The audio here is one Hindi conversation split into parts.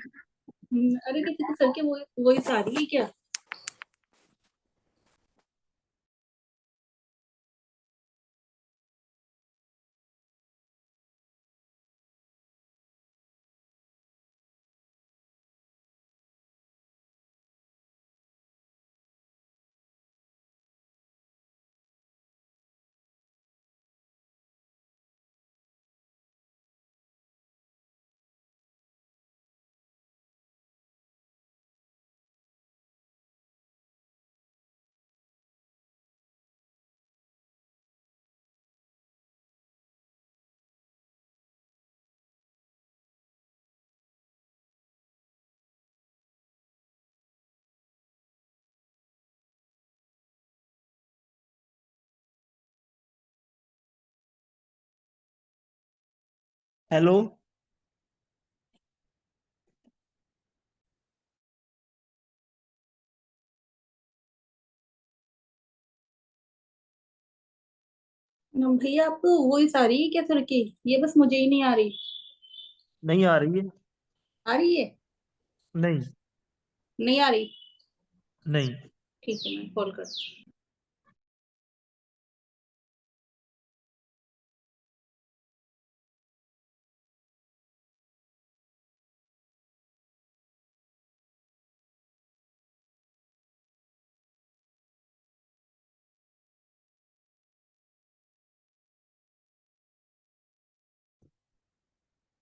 अरे किसी सर के वही सारी है क्या? हेलो। भैया आपको वही सारी है क्या सर की? ये बस मुझे ही नहीं आ रही। नहीं आ रही है। आ रही है? नहीं। नहीं आ रही? नहीं। ठीक है, मैं कॉल करती हूँ।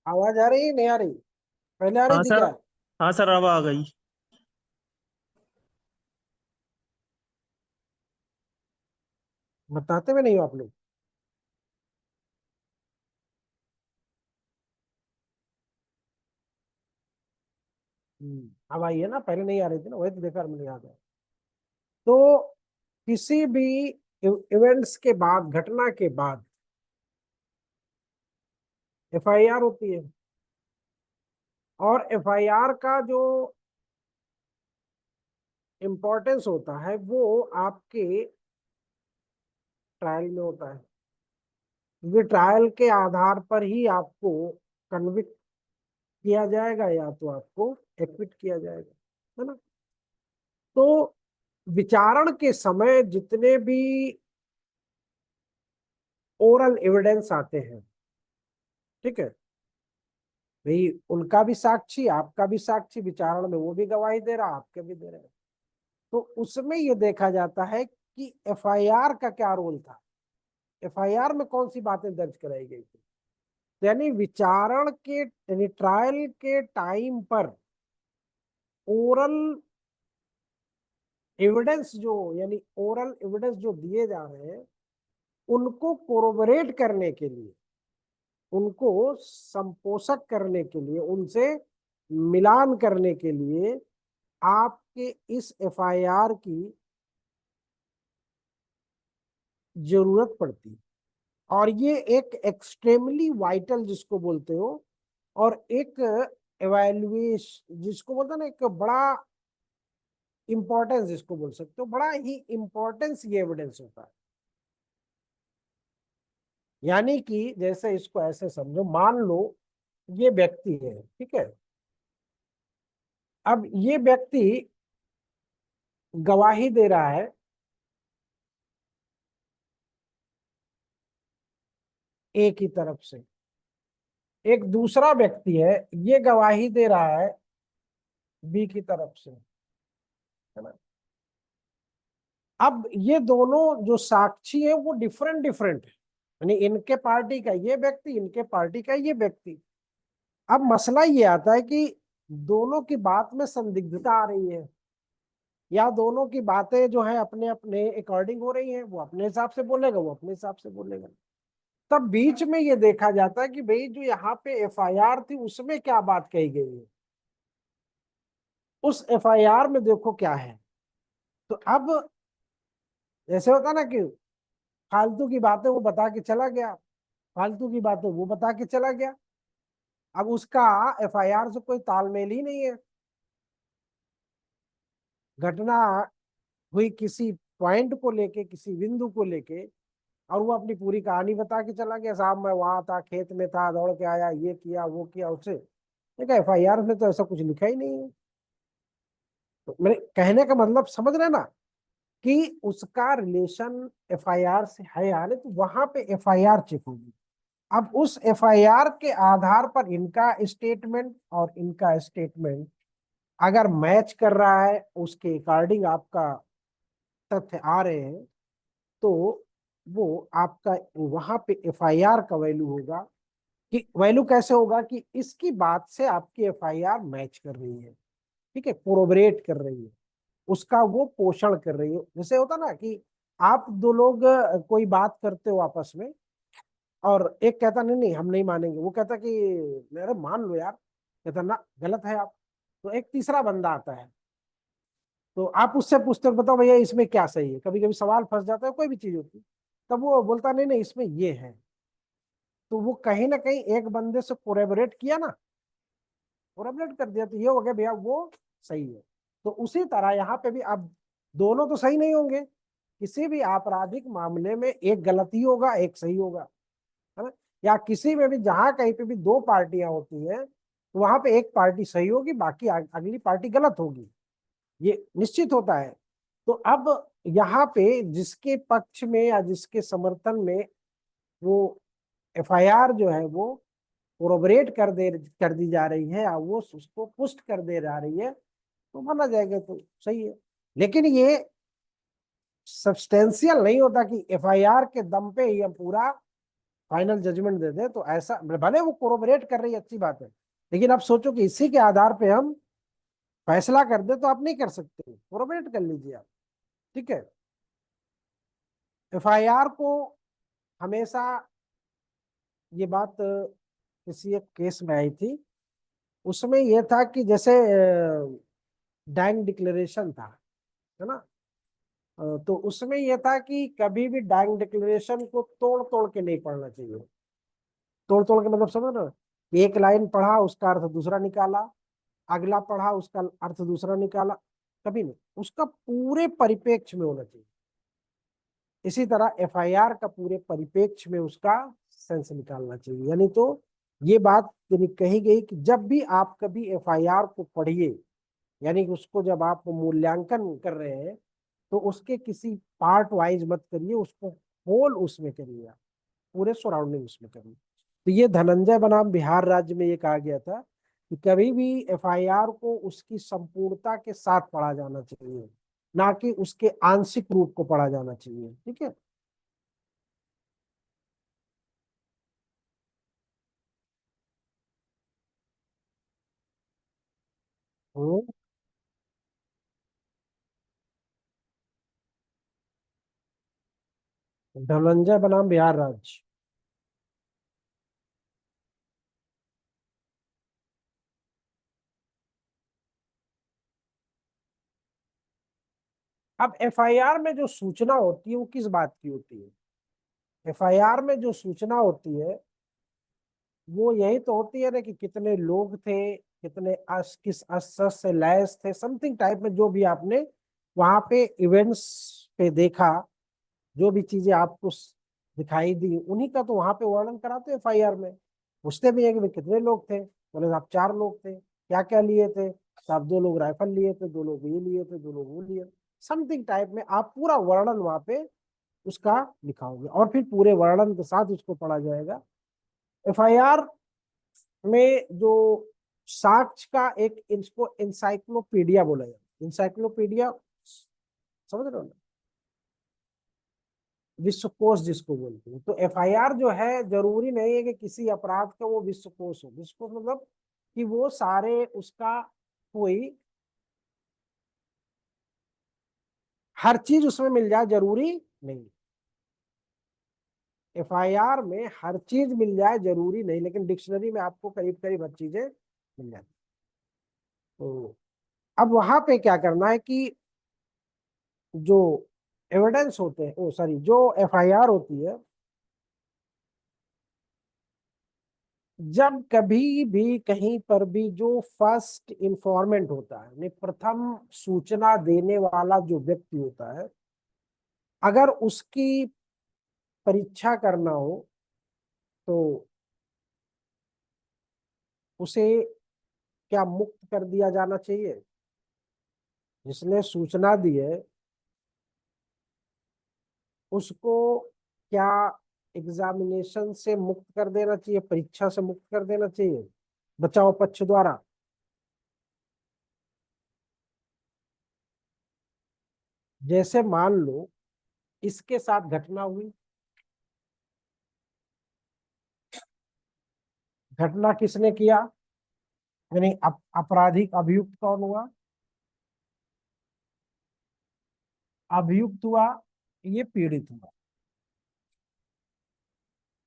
आवाज आ रही है नहीं आ रही? पहले आ रही हाँ थी सर। क्या? हाँ सर, अब आ गई। बताते में नहीं हो आप लोग। अब आई है ना, पहले नहीं आ रही थी ना, वही तो देखा मैंने, याद है। तो किसी भी इवेंट्स के बाद, घटना के बाद एफआईआर होती है। और एफआईआर का जो इम्पोर्टेंस होता है वो आपके ट्रायल में होता है, क्योंकि ट्रायल के आधार पर ही आपको कन्विक्ट किया जाएगा या तो आपको एक्विट किया जाएगा, है ना। तो विचारण के समय जितने भी ओरल एविडेंस आते हैं, ठीक है भाई, उनका भी साक्षी, आपका भी साक्षी, विचारण में वो भी गवाही दे रहा, आपके भी दे रहे हैं। तो उसमें ये देखा जाता है कि एफआईआर का क्या रोल था, एफआईआर में कौन सी बातें दर्ज कराई गई थी। यानी विचारण के, यानी ट्रायल के टाइम पर ओरल एविडेंस जो, यानी ओरल एविडेंस जो दिए जा रहे हैं, उनको कोरोबोरेट करने के लिए, उनको संपोषक करने के लिए, उनसे मिलान करने के लिए आपके इस एफआईआर की जरूरत पड़ती है। और ये एक एक्सट्रीमली वाइटल जिसको बोलते हो, और एक एवेल्युएश जिसको बोलते हैं ना, एक बड़ा इंपॉर्टेंस जिसको बोल सकते हो, बड़ा ही इंपॉर्टेंस ये एविडेंस होता है। यानी कि जैसे इसको ऐसे समझो, मान लो ये व्यक्ति है, ठीक है। अब ये व्यक्ति गवाही दे रहा है, ए की तरफ से। एक दूसरा व्यक्ति है, ये गवाही दे रहा है बी की तरफ से, है ना। अब ये दोनों जो साक्षी है वो डिफरेंट डिफरेंट है, यानी इनके पार्टी का ये व्यक्ति, इनके पार्टी का ये व्यक्ति। अब मसला ये आता है कि दोनों की बात में संदिग्धता आ रही है, या दोनों की बातें जो है अपने अपने अकॉर्डिंग हो रही हैं, वो अपने हिसाब से बोलेगा, वो अपने हिसाब से बोलेगा। तब बीच में ये देखा जाता है कि भाई जो यहाँ पे एफआईआर थी उसमें क्या बात कही गई है, उस एफआईआर में देखो क्या है। तो अब जैसे होता ना कि फालतू की बातें वो बता के चला गया, फालतू की बातें वो बता के चला गया, अब उसका एफआईआर से कोई तालमेल ही नहीं है। घटना हुई किसी पॉइंट को लेके, किसी बिंदु को लेके, और वो अपनी पूरी कहानी बता के चला गया, साहब मैं वहां था, खेत में था, दौड़ के आया, ये किया वो किया उससे। देखा FIR में तो ऐसा कुछ लिखा ही नहीं है। तो मेरे कहने का मतलब समझ रहे ना कि उसका रिलेशन FIR से है या नहीं, तो वहां पे FIR चेक होगी। अब उस FIR के आधार पर इनका स्टेटमेंट और इनका स्टेटमेंट अगर मैच कर रहा है, उसके अकॉर्डिंग आपका तथ्य आ रहे हैं, तो वो आपका वहां पे FIR का वैल्यू होगा। कि वैल्यू कैसे होगा कि इसकी बात से आपकी FIR मैच कर रही है, ठीक है, कोरोबरेट कर रही है, उसका वो पोषण कर रही है। जैसे होता ना कि आप दो लोग कोई बात करते हो आपस में, और एक कहता नहीं नहीं हम नहीं मानेंगे, वो कहता कि अरे मान लो यार, कहता ना गलत है आप। तो एक तीसरा बंदा आता है, तो आप उससे पूछते हो बताओ भैया इसमें क्या सही है, कभी कभी सवाल फंस जाता है, कोई भी चीज होती है, तब वो बोलता नहीं नहीं इसमें ये है। तो वो कहीं ना कहीं एक बंदे से कोरेबोरेट किया ना, कोरेबोरेट कर दिया, तो ये हो गया भैया वो सही है। तो उसी तरह यहाँ पे भी अब दोनों तो सही नहीं होंगे, किसी भी आपराधिक मामले में एक गलती होगा एक सही होगा, है ना। या किसी में भी जहां कहीं पे भी दो पार्टियां होती हैं, तो वहां पे एक पार्टी सही होगी, बाकी अगली पार्टी गलत होगी, ये निश्चित होता है। तो अब यहाँ पे जिसके पक्ष में या जिसके समर्थन में वो FIR जो है वो कोरोबरेट कर दी जा रही है, या वो उसको पुष्ट कर दे जा रही है, तो माना जाएगा तो सही है। लेकिन ये सब्सटेंशियल नहीं होता कि FIR के दम पे ही हम पूरा फाइनल जजमेंट दे दे। तो ऐसा भले वो कोरोबरेट कर रही है, अच्छी बात है, लेकिन आप सोचो कि इसी के आधार पे हम फैसला कर दे, तो आप नहीं कर सकते, कोरोबरेट कर लीजिए आप, ठीक है। FIR को हमेशा, ये बात किसी एक केस में आई थी, उसमें यह था कि जैसे डैंग डिक्लेरेशन था, है ना। तो उसमें यह था कि कभी भी डैंग डिक्लेरेशन को तोड़ तोड़ के नहीं पढ़ना चाहिए। तोड़ तोड़ के मतलब समझ रहे हो, कि एक लाइन पढ़ा उसका अर्थ दूसरा निकाला, अगला पढ़ा उसका अर्थ दूसरा निकाला, कभी नहीं, उसका पूरे परिप्रेक्ष्य में होना चाहिए। इसी तरह FIR का पूरे परिप्रेक्ष्य में उसका सेंस निकालना चाहिए। यानी तो ये बात यानी कही गई कि जब भी आप कभी FIR को पढ़िए, यानी कि उसको जब आप मूल्यांकन कर रहे हैं, तो उसके किसी पार्ट वाइज मत करिए, उसको होल उसमें करिए, आप पूरे सराउंडिंग उसमें करिए। तो ये धनंजय बनाम बिहार राज्य में ये कहा गया था कि कभी भी FIR को उसकी संपूर्णता के साथ पढ़ा जाना चाहिए, ना कि उसके आंशिक रूप को पढ़ा जाना चाहिए, ठीक है। हम्म, धनंजय बनाम बिहार राज्य। अब FIR में जो सूचना होती है वो किस बात की होती है? FIR में जो सूचना होती है वो यही तो होती है ना कि कितने लोग थे, कितने किस अस्त्र से लैस थे, समथिंग टाइप में जो भी आपने वहां पे इवेंट्स पे देखा, जो भी चीजें आपको दिखाई दी, उन्हीं का तो वहां पे वर्णन कराते हैं FIR में। पूछते भी है कि भाई कितने लोग थे, बोले आप 4 लोग थे, क्या क्या लिए थे, तो आप 2 लोग राइफल लिए थे, 2 लोग ये लिए थे, 2 लोग वो लिए, समथिंग टाइप में आप पूरा वर्णन वहां पे उसका लिखाओगे, और फिर पूरे वर्णन के साथ उसको पढ़ा जाएगा। FIR में जो साक्ष्य का एक इसको इंसाइक्लोपीडिया बोला जाता है, इंसाइक्लोपीडिया, समझ रहे हो ना, विश्वकोश जिसको बोलते हैं। तो FIR जो है जरूरी नहीं है कि किसी अपराध का वो विश्वकोश हो। विश्वकोश मतलब कि वो सारे उसका कोई हर चीज उसमें मिल जाए, जरूरी नहीं। FIR में हर चीज मिल जाए जरूरी नहीं, लेकिन डिक्शनरी में आपको करीब करीब हर चीजें मिल जाती। तो अब वहां पे क्या करना है कि जो एविडेंस होते हैं, ओ सॉरी, जो FIR होती है, जब कभी भी कहीं पर भी जो फर्स्ट इंफॉर्मेंट होता है, यानी प्रथम सूचना देने वाला जो व्यक्ति होता है, अगर उसकी परीक्षा करना हो, तो उसे क्या मुक्त कर दिया जाना चाहिए? जिसने सूचना दी है उसको क्या एग्जामिनेशन से मुक्त कर देना चाहिए, परीक्षा से मुक्त कर देना चाहिए बचाव पक्ष द्वारा? जैसे मान लो इसके साथ घटना हुई, घटना किसने किया, यानी आपराधिक अभियुक्त कौन हुआ? अभियुक्त हुआ, ये पीड़ित हुआ।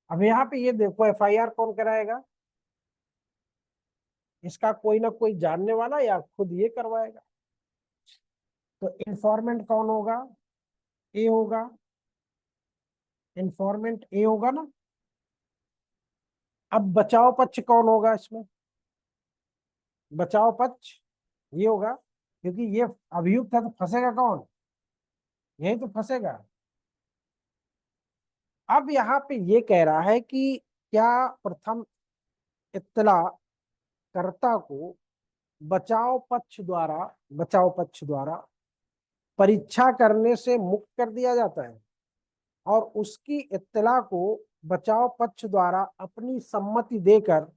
अब यहाँ पे ये देखो एफआईआर कौन कराएगा? इसका कोई ना कोई जानने वाला या खुद ये करवाएगा। तो इंफॉर्मेंट कौन होगा? ए होगा, इंफॉर्मेंट ए होगा ना। अब बचाव पक्ष कौन होगा इसमें? बचाव पक्ष ये होगा, क्योंकि ये अभियुक्त है तो फंसेगा कौन? यही तो फंसेगा। अब यहाँ पे ये कह रहा है कि क्या प्रथम इत्तला कर्ता को बचाव पक्ष द्वारा परीक्षा करने से मुक्त कर दिया जाता है और उसकी इत्तला को बचाव पक्ष द्वारा अपनी सम्मति देकर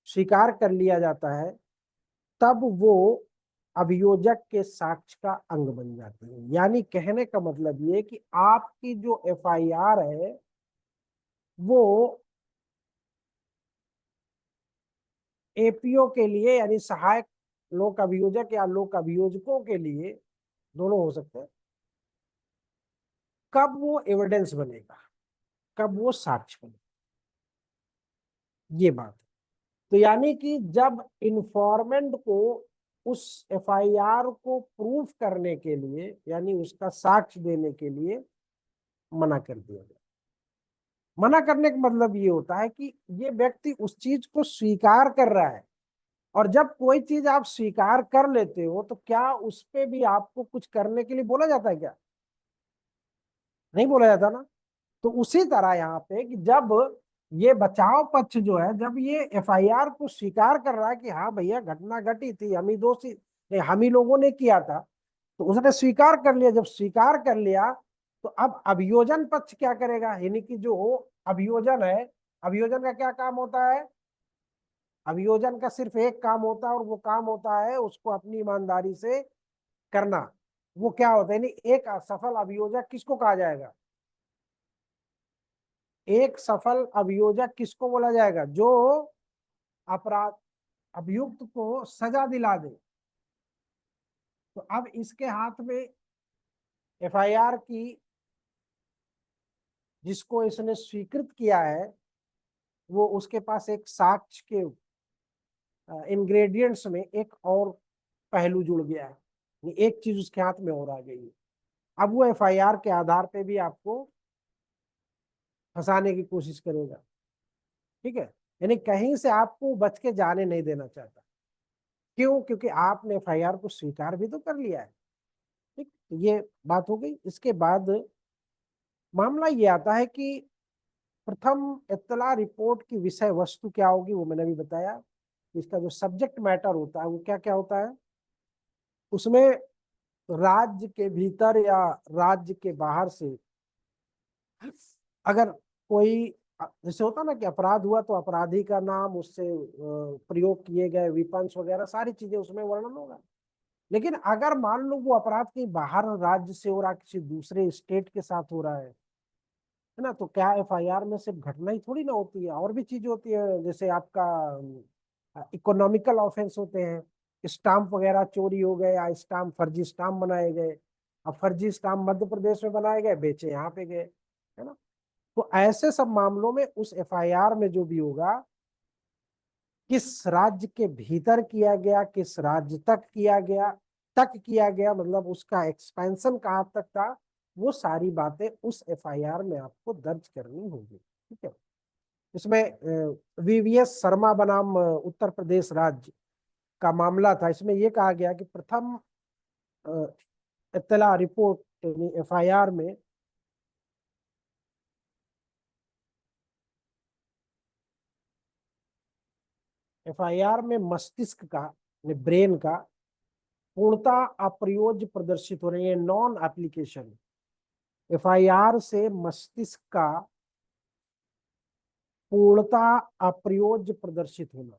स्वीकार कर लिया जाता है, तब वो अभियोजक के साक्ष्य का अंग बन जाती है। यानी कहने का मतलब ये कि आपकी जो एफआईआर है वो एपीओ के लिए, यानी सहायक लोक अभियोजक या लोक अभियोजकों के लिए, दोनों हो सकते हैं, कब वो एविडेंस बनेगा, कब वो साक्ष्य बनेगा, ये बात है। तो यानी कि जब इन्फॉर्मेंट को उस एफआईआर को प्रूफ करने के लिए, यानी उसका साक्ष्य देने के लिए मना कर दिया गया। मना करने का मतलब ये होता है कि ये व्यक्ति उस चीज को स्वीकार कर रहा है, और जब कोई चीज आप स्वीकार कर लेते हो तो क्या उस पे भी आपको कुछ करने के लिए बोला जाता है क्या? नहीं बोला जाता ना। तो उसी तरह यहाँ पे कि जब ये बचाव पक्ष जो है, जब ये एफआईआर को स्वीकार कर रहा है कि हाँ भैया घटना घटी थी, हम ही दोषी नहीं, हम ही लोगों ने किया था, तो उसने स्वीकार कर लिया। जब स्वीकार कर लिया तो अब अभियोजन पक्ष क्या करेगा, यानी कि जो अभियोजन है, अभियोजन का क्या काम होता है? अभियोजन का सिर्फ एक काम होता है और वो काम होता है उसको अपनी ईमानदारी से करना। वो क्या होता है, यानी एक सफल अभियोजक किसको कहा जाएगा? एक सफल अभियोजक किसको बोला जाएगा? जो अपराध अभियुक्त को सजा दिला दे। तो अब इसके हाथ में एफआईआर की, जिसको इसने स्वीकृत किया है, वो उसके पास एक साक्ष्य के इंग्रेडिएंट्स में एक और पहलू जुड़ गया है, एक चीज उसके हाथ में और आ गई है। अब वो एफआईआर के आधार पे भी आपको फंसाने की कोशिश करेगा। ठीक है, यानी कहीं से आपको बच के जाने नहीं देना चाहता। क्यों? क्योंकि आपने एफआईआर को स्वीकार भी तो कर लिया है। ठीक, तो ये बात हो गई। इसके बाद मामला ये आता है कि प्रथम इत्तला रिपोर्ट की विषय वस्तु क्या होगी, वो मैंने अभी बताया। इसका जो सब्जेक्ट मैटर होता है वो क्या क्या होता है, उसमें राज्य के भीतर या राज्य के बाहर से अगर कोई, जैसे होता ना कि अपराध हुआ तो अपराधी का नाम, उससे प्रयोग किए गए विपंस वगैरह सारी चीजें उसमें वर्णन होगा। लेकिन अगर मान लो वो अपराध कहीं बाहर राज्य से हो रहा है, किसी दूसरे स्टेट के साथ हो रहा है ना, तो क्या एफआईआर में सिर्फ घटना ही थोड़ी ना होती है, और भी चीजें होती है। जैसे आपका इकोनॉमिकल ऑफेंस होते हैं, स्टाम्प वगैरह चोरी हो गए या स्टाम्प, फर्जी स्टाम्प बनाए गए। अब फर्जी स्टाम्प मध्य प्रदेश में बनाए गए, बेचे यहाँ पे गए, है ना। तो ऐसे सब मामलों में उस एफआईआर में जो भी होगा, किस राज्य के भीतर किया गया, किस राज्य तक किया गया, मतलब उसका एक्सपेंशन कहाँ तक था, वो सारी बातें उस एफआईआर में आपको दर्ज करनी होगी। ठीक है। इसमें वीवीएस शर्मा बनाम उत्तर प्रदेश राज्य का मामला था। इसमें यह कहा गया कि प्रथम इत्तला रिपोर्ट एफआईआर में एफआईआर में मस्तिष्क का, ब्रेन का पूर्णतः अप्रयोज्य प्रदर्शित हो रही है, नॉन एप्लीकेशन। एफआईआर से मस्तिष्क का पूर्णतः अप्रयोज्य प्रदर्शित होना।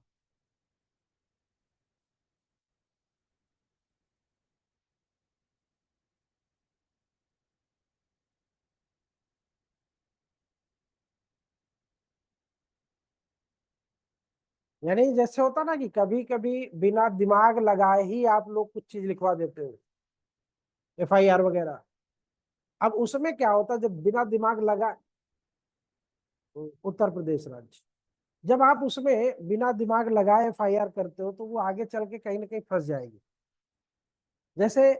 यानी जैसे होता ना कि कभी कभी बिना दिमाग लगाए ही आप लोग कुछ चीज लिखवा देते हो, एफआईआर वगैरह। अब उसमें क्या होता है जब बिना दिमाग लगा, उत्तर प्रदेश राज्य, जब आप उसमें बिना दिमाग लगाए एफआईआर करते हो तो वो आगे चल के कहीं ना कहीं फंस जाएगी। जैसे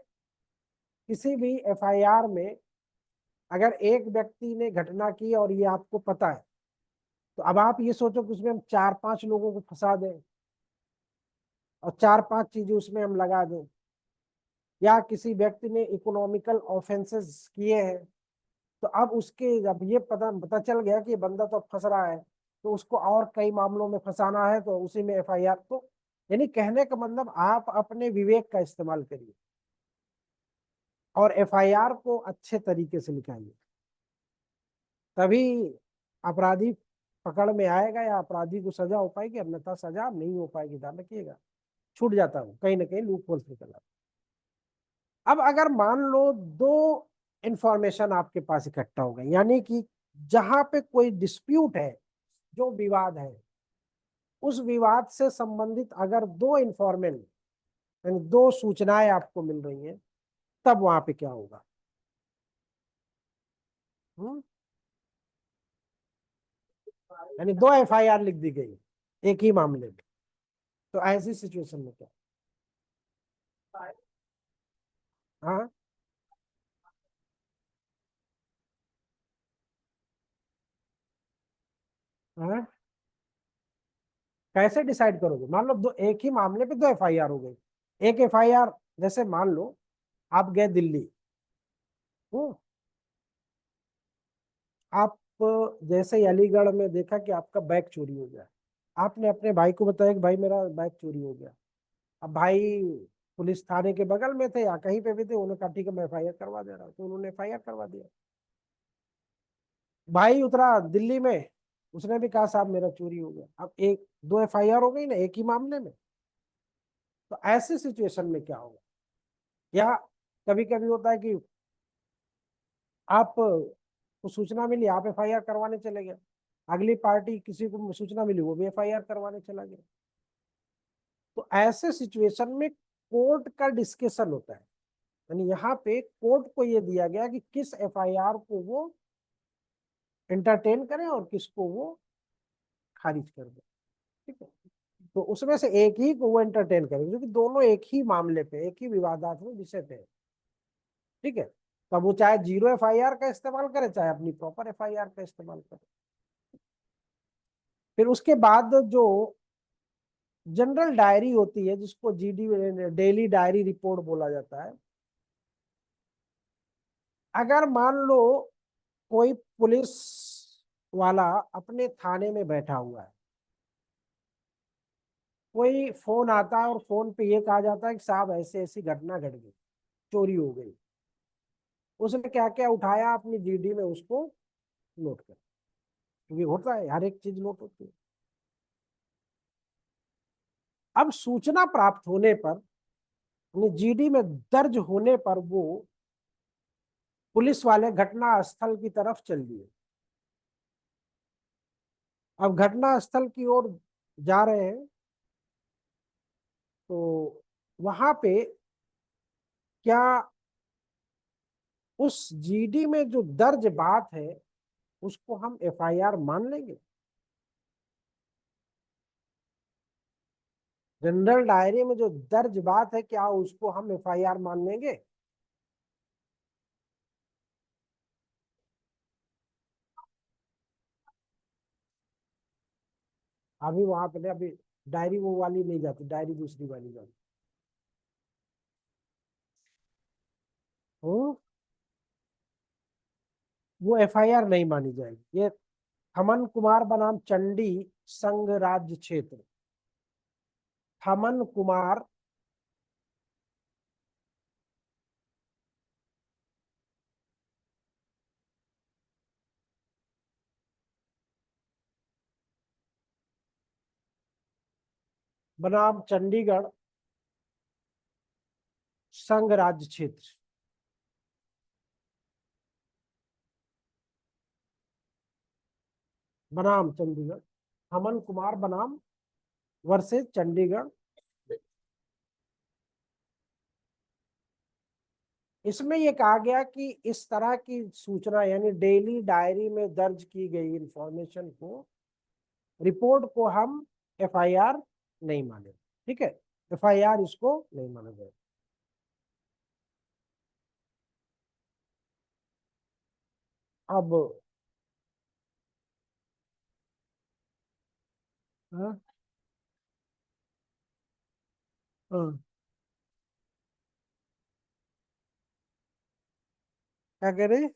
किसी भी एफआईआर में अगर एक व्यक्ति ने घटना की और ये आपको पता है, तो अब आप ये सोचो कि उसमें हम 4-5 लोगों को फंसा दें और 4-5 चीजें उसमें हम लगा दें, या किसी व्यक्ति ने इकोनॉमिकल ऑफेंसेस किए हैं, तो अब उसके जब ये पता पता चल गया कि ये बंदा तो अब फंस रहा है, तो उसको और कई मामलों में फंसाना है, तो उसी में एफआईआर। तो यानी कहने का मतलब आप अपने विवेक का इस्तेमाल करिए और एफआईआर को अच्छे तरीके से लिखाइए, तभी अपराधी पकड़ में आएगा या अपराधी को सजा हो पाएगी, अन्यथा सजा नहीं हो पाएगी। ध्यान रखिएगा, छूट जाता हूँ कहीं ना कहीं लूप होल्स निकल आता। अब अगर मान लो दो इंफॉर्मेशन आपके पास इकट्ठा हो गई, यानी कि जहां पे कोई डिस्प्यूट है, जो विवाद है, उस विवाद से संबंधित अगर दो इंफॉर्मेशन यानी दो सूचनाएं आपको मिल रही हैं, तब वहां पे क्या होगा? यानी दो एफआईआर लिख दी गई एक ही मामले में, तो ऐसी सिचुएशन में क्या? हाँ, हाँ, कैसे डिसाइड करोगे? मान लो दो एक ही मामले पे दो एफआईआर हो गई। एक एफआईआर, जैसे मान लो आप गए दिल्ली, हम्म, आप जैसे ही अलीगढ़ में देखा कि आपका बैग चोरी हो गया, आपने अपने भाई को बताया कि भाई मेरा बैग चोरी हो गया। अब भाई पुलिस थाने के बगल में थे या कहीं पे भी थे, उन्होंने कहा ठीक है मैं एफआईआर करवा दे रहा हूँ, तो उन्होंने एफआईआर करवा दिया। भाई उतरा दिल्ली में, उसने भी कहा साहब मेरा चोरी हो गया। अब एक दो एफआईआर हो गई ना एक ही मामले में, तो ऐसे सिचुएशन में क्या होगा? या कभी कभी होता है कि आप को सूचना मिली, आप एफआईआर करवाने चले गए, अगली पार्टी किसी को सूचना मिली, वो भी एफआईआर करवाने चला गया। तो ऐसे सिचुएशन में कोर्ट का डिस्कशन होता है, यानी यहाँ पे कोर्ट को ये दिया गया कि किस एफआईआर को वो एंटरटेन करें और किसको वो खारिज कर दें। ठीक है, तो उसमें से एक ही को वो एंटरटेन करेंगे, क्योंकि दोनों एक ही मामले पे, एक ही विवादास्पद विषय पे है। ठीक है, तब वो चाहे जीरो एफआईआर का इस्तेमाल करे, चाहे अपनी प्रॉपर एफआईआर का इस्तेमाल करे। फिर उसके बाद जो जनरल डायरी होती है, जिसको जीडी डेली डायरी रिपोर्ट बोला जाता है, अगर मान लो कोई पुलिस वाला अपने थाने में बैठा हुआ है, कोई फोन आता है और फोन पे ये कहा जाता है कि साहब ऐसे ऐसी घटना घट गई, चोरी हो गई, उसने क्या क्या उठाया अपनी जीडी में उसको नोट कर, क्योंकि होता है हर एक चीज नोट होती है। अब सूचना प्राप्त होने पर, जीडी में दर्ज होने पर, वो पुलिस वाले घटना स्थल की तरफ चल दिए। अब घटना स्थल की ओर जा रहे हैं, तो वहां पे क्या उस जीडी में जो दर्ज बात है उसको हम एफआईआर मान लेंगे? जनरल डायरी में जो दर्ज बात है, क्या उसको हम एफआईआर मान लेंगे? अभी वहां पे अभी डायरी वो वाली नहीं जाती, डायरी दूसरी वाली जाती। हम्म, वो एफआईआर नहीं मानी जाएगी। ये थमन कुमार बनाम चंडी संघ राज्य क्षेत्र, थमन कुमार बनाम चंडीगढ़ संघ राज्य क्षेत्र। बनाम चंडीगढ़, थमन कुमार बनाम वर्सेस चंडीगढ़। इसमें ये कहा गया कि इस तरह की सूचना यानी डेली डायरी में दर्ज की गई इंफॉर्मेशन को, रिपोर्ट को हम एफआईआर नहीं माने। ठीक है, एफआईआर इसको नहीं माना जाए। अब हाँ, हाँ, क्या कह रहे?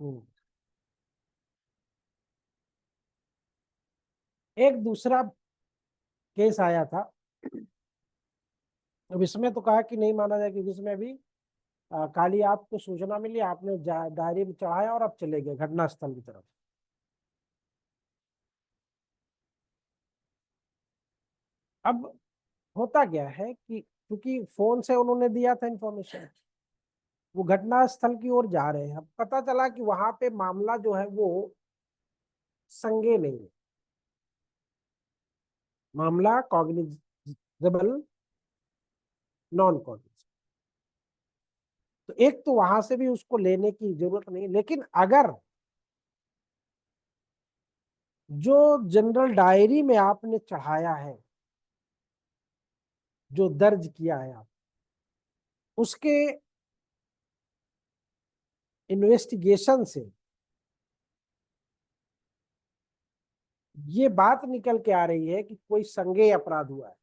हम्म, एक दूसरा केस आया था। अब इसमें तो कहा कि नहीं माना जाए क्योंकि इसमें भी खाली आपको सूचना मिली, आपने डायरी में चढ़ाया और आप चले गए घटनास्थल की तरफ। अब होता क्या है कि क्योंकि फोन से उन्होंने दिया था इंफॉर्मेशन, वो घटनास्थल की ओर जा रहे हैं। अब पता चला कि वहां पे मामला जो है वो संज्ञेय नहीं है, मामला कॉग्निजेबल नॉन कॉग्निजेबल। तो एक तो वहां से भी उसको लेने की जरूरत नहीं, लेकिन अगर जो जनरल डायरी में आपने चढ़ाया है, जो दर्ज किया है आप, उसके इन्वेस्टिगेशन से ये बात निकल के आ रही है कि कोई संज्ञेय अपराध हुआ है,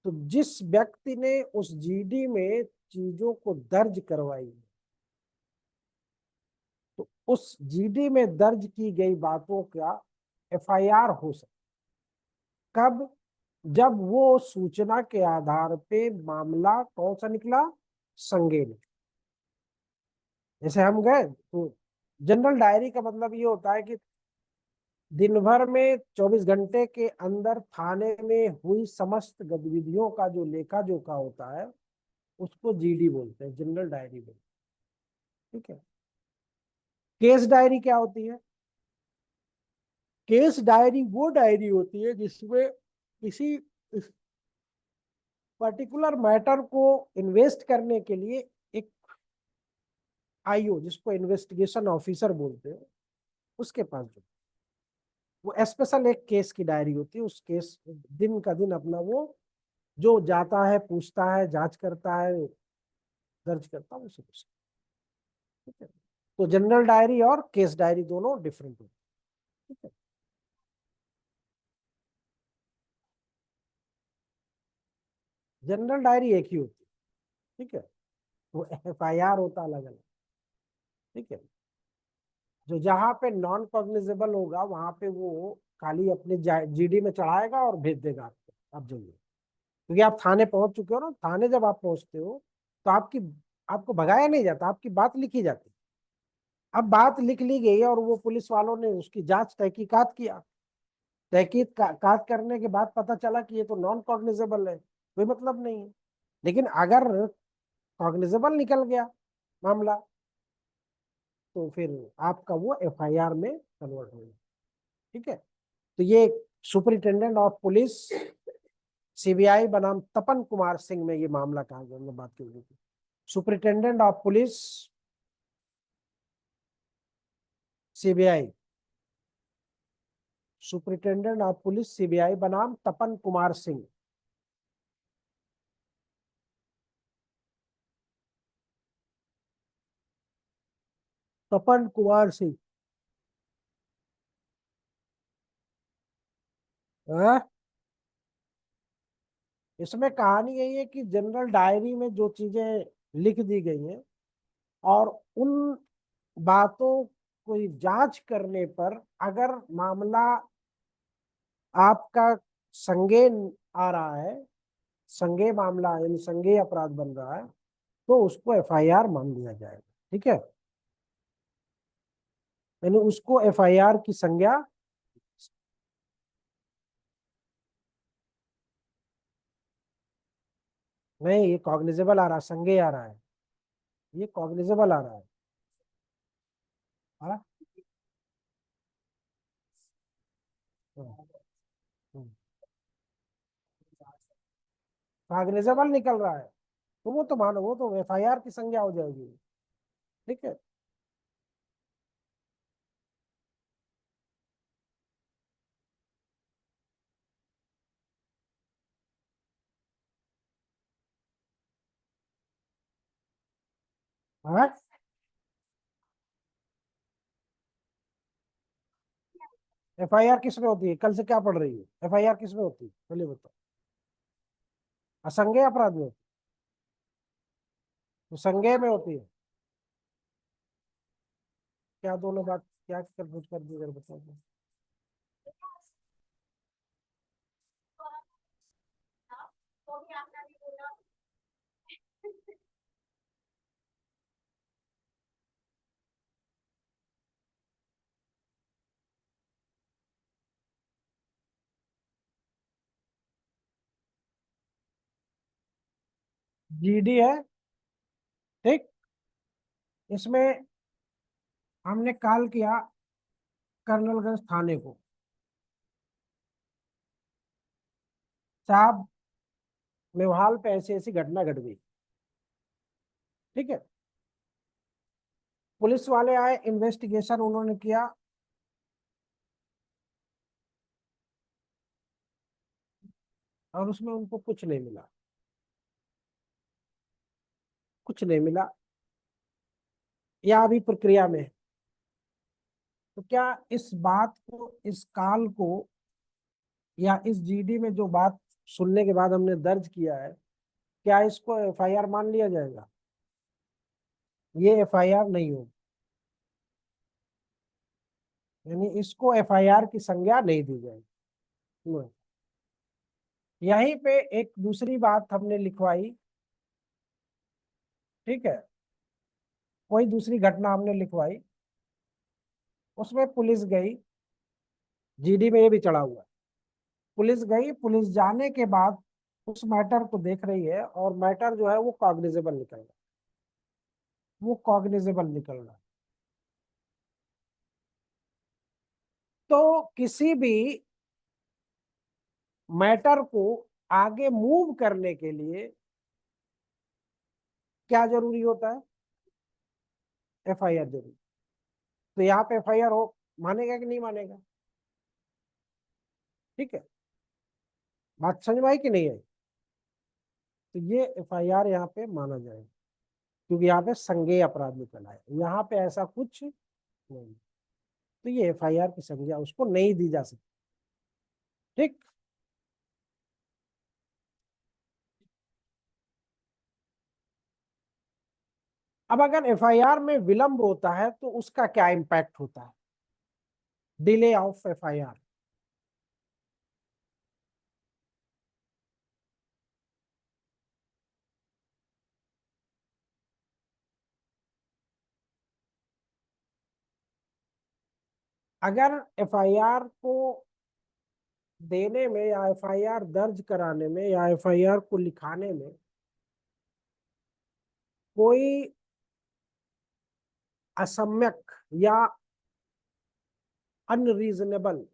तो जिस व्यक्ति ने उस जीडी में चीजों को दर्ज करवाई, तो उस जीडी में दर्ज की गई बातों का एफआईआर हो सकता। कब? जब वो सूचना के आधार पे मामला कौन सा निकला, संज्ञेय निकला। जैसे हम गए तो जनरल डायरी का मतलब ये होता है कि दिन भर में 24 घंटे के अंदर थाने में हुई समस्त गतिविधियों का जो लेखा जोखा होता है, उसको जीडी बोलते हैं, जनरल डायरी बोलते हैं। ठीक है। केस डायरी क्या होती है? केस डायरी वो डायरी होती है जिसमें किसी पर्टिकुलर मैटर को इन्वेस्ट करने के लिए एक आईओ, जिसको इन्वेस्टिगेशन ऑफिसर बोलते हैं, उसके पास जो वो स्पेशल एक केस की डायरी होती है, उस केस दिन का दिन अपना वो जो जाता है, पूछता है, जांच करता है, दर्ज करता है, उसे कुछ। ठीक है। तो जनरल डायरी और केस डायरी दोनों डिफरेंट होती है। ठीक है। जनरल डायरी एक ही होती है। ठीक है। वो एफआईआर होता अलग अलग। ठीक है। जो जहां पे नॉन कॉग्निजेबल होगा वहां पे वो खाली अपने जीडी में चढ़ाएगा और भेज देगा आपको, आप जाइए। क्योंकि आप थाने पहुंच चुके हो ना, थाने जब आप पहुंचते हो तो आपको भगाया नहीं जाता, आपकी बात लिखी जाती है। अब बात लिख ली गई और वो पुलिस वालों ने उसकी जांच तहकीकात किया, तहकीकात करने के बाद पता चला कि ये तो नॉन कॉग्निजेबल है, कोई मतलब नहीं है। लेकिन अगर कॉग्निजेबल निकल गया मामला, तो फिर आपका वो एफआईआर में कन्वर्ट हो गया। ठीक है। तो ये सुपरिटेंडेंट ऑफ पुलिस सीबीआई बनाम तपन कुमार सिंह में ये मामला कहा गया, हमने बात की थी। Superintendent of police CBI, superintendent of police CBI बनाम तपन कुमार सिंह। तपन कुमार सिंह। हाँ? इसमें कहानी यही है कि जनरल डायरी में जो चीजें लिख दी गई हैं और उन बातों कोई जांच करने पर अगर मामला आपका संज्ञेय आ रहा है, संज्ञेय मामला यानी संज्ञेय अपराध बन रहा है, तो उसको एफआईआर मान लिया जाएगा। ठीक है, यानी उसको एफआईआर की संज्ञा नहीं, ये कॉग्निजेबल आ रहा है, संज्ञेय आ रहा है, ये कॉग्निजेबल आ रहा है। हाँ? कॉग्निजेबल निकल रहा है तो वो तो मानो, वो तो एफआईआर की संज्ञा हो जाएगी। ठीक है, हाँ। एफआईआर किस में होती है? कल से क्या पढ़ रही है? एफआईआर किस में होती है पहले बताओ? असंज्ञेय अपराध में? तो संज्ञेय में होती है। क्या दोनों बात क्या कंफ्यूज कर दी, अगर बताओ तो। जीडी है, ठीक। इसमें हमने कॉल किया कर्नलगंज थाने को, साहब मेवहाल पे ऐसी ऐसी घटना घट गई। ठीक है, पुलिस वाले आए, इन्वेस्टिगेशन उन्होंने किया, और उसमें उनको कुछ नहीं मिला, कुछ नहीं मिला, या अभी प्रक्रिया में है। तो क्या इस बात को, इस काल को, या इस जीडी में जो बात सुनने के बाद हमने दर्ज किया है, क्या इसको एफआईआर मान लिया जाएगा? ये एफआईआर नहीं होगी, यानी इसको एफआईआर की संज्ञा नहीं दी जाएगी। यहीं पे एक दूसरी बात हमने लिखवाई। ठीक है, कोई दूसरी घटना हमने लिखवाई, उसमें पुलिस गई, जीडी में ये भी चढ़ा हुआ है। पुलिस गई, पुलिस जाने के बाद उस मैटर को देख रही है, और मैटर जो है वो कॉग्निजेबल निकल रहा है, वो कॉग्निजेबल निकल रहा है। तो किसी भी मैटर को आगे मूव करने के लिए क्या जरूरी होता है? एफआईआर जरूरी। तो यहाँ पे एफआईआर हो, मानेगा कि नहीं मानेगा? ठीक है, बात समझ में आई कि नहीं आई? तो ये एफआईआर यहाँ पे माना जाएगा, क्योंकि यहाँ पे संज्ञेय अपराध निकल आया, यहाँ पे ऐसा कुछ नहीं। तो ये एफआईआर की संज्ञा उसको नहीं दी जा सकती। ठीक। अब अगर एफआईआर में विलंब होता है तो उसका क्या इम्पैक्ट होता है? Delay of FIR. अगर एफआईआर को देने में, या एफआईआर दर्ज कराने में, या एफआईआर को लिखाने में कोई असम्यक या अनरीजनेबल,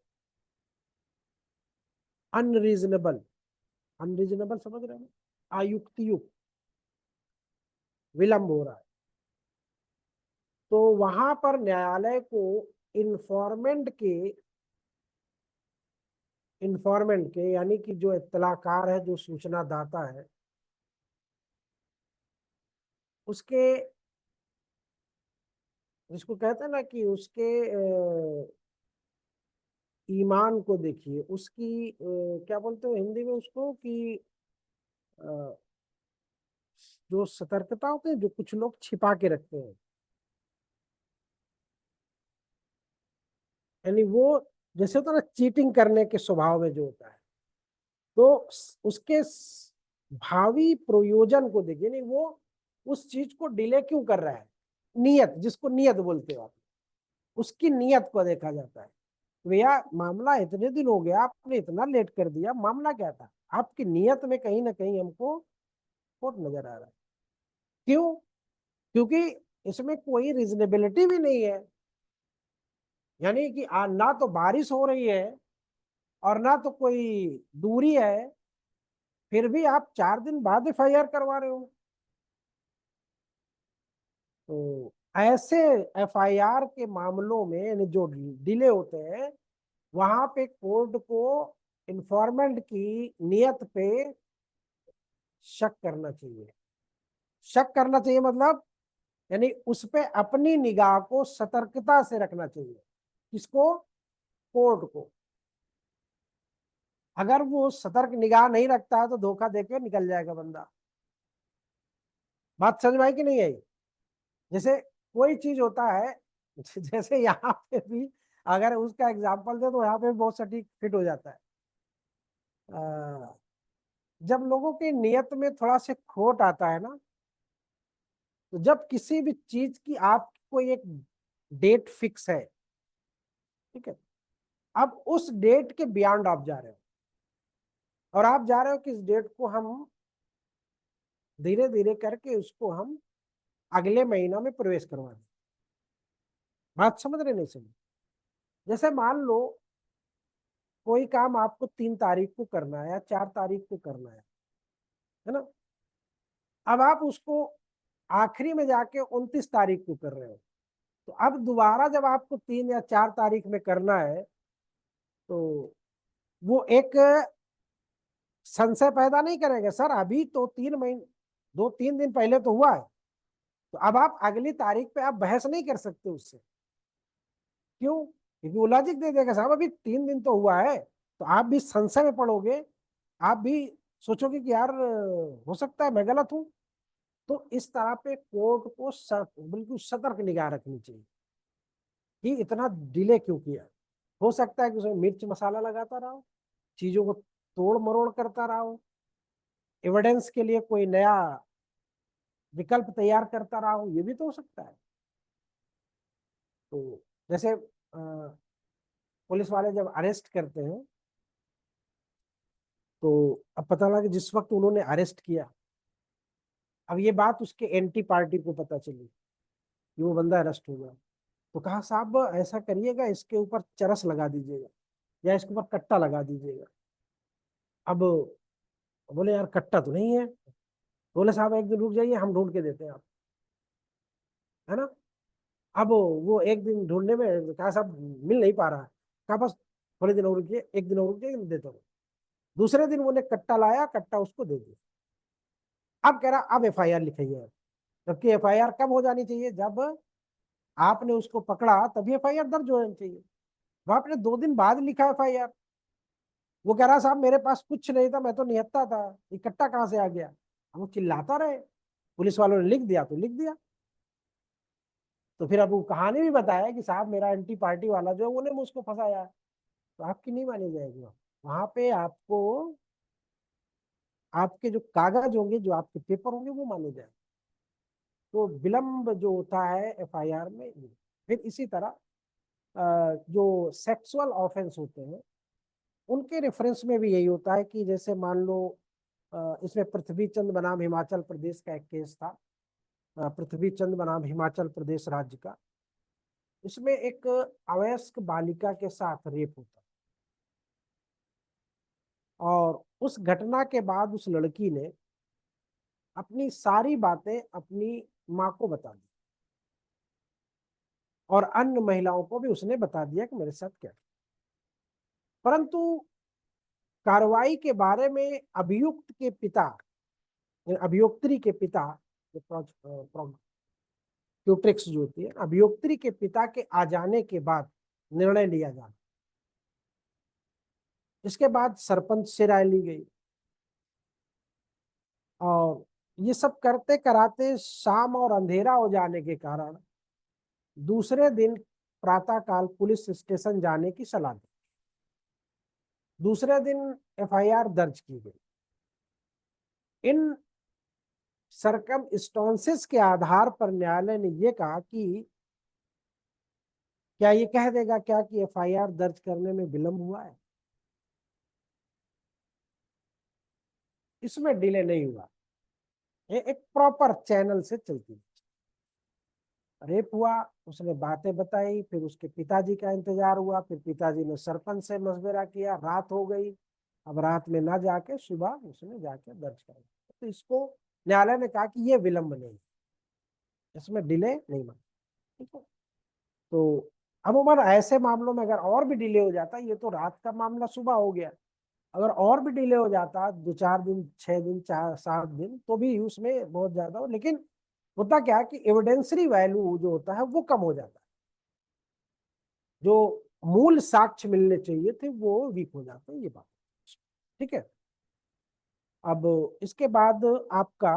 अनरीजनेबल, अनरीजनेबल समझ रहे हैं? अयुक्तियुक्त विलंब हो रहा है, तो वहां पर न्यायालय को इन्फॉर्मेंट के, यानी कि जो इत्तलाकार है, जो सूचना दाता है, उसके, जिसको कहते हैं ना कि उसके ईमान को देखिए, उसकी क्या बोलते हो हिंदी में उसको, कि अ, जो सतर्कता होती है, जो कुछ लोग छिपा के रखते हैं, यानी वो जैसे होता है ना चीटिंग करने के स्वभाव में जो होता है, तो उसके भावी प्रयोजन को देखिए, नहीं वो उस चीज को डिले क्यों कर रहा है, नियत, जिसको नियत बोलते हो आप, उसकी नियत को देखा जाता है। भैया मामला इतने दिन हो गया, आपने इतना लेट कर दिया, मामला क्या था, आपकी नियत में कहीं ना कहीं हमको खोट नजर आ रहा है। क्यों? क्योंकि इसमें कोई रिजनेबिलिटी भी नहीं है। यानी कि ना तो बारिश हो रही है और ना तो कोई दूरी है, फिर भी आप 4 दिन बाद एफआईआर करवा रहे हो। तो ऐसे एफआईआर के मामलों में यानी जो डिले होते हैं, वहां पे कोर्ट को इन्फॉर्मेंट की नियत पे शक करना चाहिए। शक करना चाहिए मतलब, यानी उस पे अपनी निगाह को सतर्कता से रखना चाहिए। किसको? कोर्ट को। अगर वो सतर्क निगाह नहीं रखता है तो धोखा देके निकल जाएगा बंदा। बात समझ में आई कि नहीं आई? जैसे कोई चीज होता है, जैसे यहाँ पे भी अगर उसका एग्जाम्पल दे तो यहाँ पे भी बहुत सटीक फिट हो जाता है। जब लोगों की नियत में थोड़ा से खोट आता है ना, तो जब किसी भी चीज की आपको एक डेट फिक्स है, ठीक है, अब उस डेट के बियॉन्ड आप जा रहे हो, और आप जा रहे हो कि इस डेट को हम धीरे धीरे करके उसको हम अगले महीना में प्रवेश करवा दें। बात समझ रहे नहीं समझ? जैसे मान लो कोई काम आपको 3 तारीख को करना है या 4 तारीख को करना है ना, अब आप उसको आखिरी में जाके 29 तारीख को कर रहे हो, तो अब दोबारा जब आपको 3 या 4 तारीख में करना है, तो वो एक संशय पैदा नहीं करेंगे, सर अभी तो 3 महीने 2-3 दिन पहले तो हुआ है, तो अब आप अगली तारीख पे आप बहस नहीं कर सकते उससे। क्यों? क्योंकि वो लॉजिक दे देगा, साहब अभी 3 दिन तो हुआ है, तो आप भी संशय में पड़ोगे, आप भी सोचोगे कि यार हो सकता है मैं गलत हूं। तो इस तरह पे कोर्ट को बिल्कुल सतर्क निगाह रखनी चाहिए कि इतना डिले क्यों किया। हो सकता है कि उसमें मिर्च मसाला लगाता रहा हो, चीजों को तोड़ मरोड़ करता रहा हो, एविडेंस के लिए कोई नया विकल्प तैयार करता रहा हो, ये भी तो हो सकता है। तो जैसे पुलिस वाले जब अरेस्ट करते हैं, तो अब पता लगा कि जिस वक्त उन्होंने अरेस्ट किया, अब ये बात उसके एंटी पार्टी को पता चली कि वो बंदा अरेस्ट हो गया, तो कहा साहब ऐसा करिएगा, इसके ऊपर चरस लगा दीजिएगा या इसके ऊपर कट्टा लगा दीजिएगा। अब बोले यार कट्टा तो नहीं है, बोले साहब एक दिन रुक जाइए, हम ढूंढ के देते हैं आप, है ना। अब वो एक दिन ढूंढने में कहा साहब मिल नहीं पा रहा है, कहा बस थोड़े दिन और रुकिए, एक दिन और रुकिए, देता हूँ। दूसरे दिन उन्हें कट्टा लाया, कट्टा उसको दे दिया। अब कह रहा अब एफआईआर लिखाइए। जबकि एफआईआर कब हो जानी चाहिए? जब आपने उसको पकड़ा तभी एफआईआर दर्ज होनी चाहिए। वो आपने 2 दिन बाद लिखा एफआईआर। वो कह रहा साहब मेरे पास कुछ नहीं था, मैं तो निहत्था था, इकट्ठा कहाँ से आ गया। अब वो चिल्लाता रहे, पुलिस वालों ने लिख दिया तो लिख दिया। तो फिर अब वो कहानी भी बताया कि साहब मेरा एंटी पार्टी वाला जो है उन्होंने मुझको फंसाया। तो आपकी नहीं मानी जाएगी। वहां पे आपको आपके जो कागज होंगे, जो आपके पेपर होंगे, वो माने जाएंगे। तो विलंब जो होता है एफआईआर में। फिर इसी तरह जो सेक्सुअल ऑफेंस होते हैं, उनके रेफरेंस में भी यही होता है कि जैसे मान लो इसमें पृथ्वी चंद बनाम हिमाचल प्रदेश का एक केस था। पृथ्वी चंद बनाम हिमाचल प्रदेश राज्य का। इसमें एक अवयस्क बालिका के साथ रेप होता, और उस घटना के बाद उस लड़की ने अपनी सारी बातें अपनी माँ को बता दी, और अन्य महिलाओं को भी उसने बता दिया कि मेरे साथ क्या। परंतु कार्रवाई के बारे में अभियुक्त के पिता, अभियोक्त्री के पिता, प्रोक्यूट्रिक्स जो होती है, अभियोक्त्री के पिता के आ जाने के बाद निर्णय लिया जाना। इसके बाद सरपंच से राय ली गई, और ये सब करते कराते शाम और अंधेरा हो जाने के कारण दूसरे दिन प्रातःकाल पुलिस स्टेशन जाने की सलाह दी। दूसरे दिन एफआईआर दर्ज की गई। इन सरकमस्टांसेस के आधार पर न्यायालय ने यह कहा कि क्या ये कह देगा क्या कि एफआईआर दर्ज करने में विलंब हुआ है? इसमें डिले नहीं हुआ। ये एक प्रॉपर चैनल से चलती है। रेप हुआ, उसने बातें बताई, फिर उसके पिताजी का इंतजार हुआ, फिर पिताजी ने सरपंच से मशवरा किया, रात हो गई, अब रात में ना जाके सुबह उसने जाके दर्ज कर दिया। तो इसको न्यायालय ने कहा कि ये विलंब नहीं, इसमें डिले नहीं माना। ठीक है, तो अमूमन ऐसे मामलों में अगर और भी डिले हो जाता, ये तो रात का मामला सुबह हो गया, अगर और भी डिले हो जाता 2-4 दिन, 6 दिन, 4-7 दिन, तो भी उसमें बहुत ज्यादा हो। लेकिन होता क्या है कि एविडेंसरी वैल्यू जो होता है वो कम हो जाता है, जो मूल साक्ष्य मिलने चाहिए थे वो वीक हो जाते हैं, ये बात। ठीक है, अब इसके बाद आपका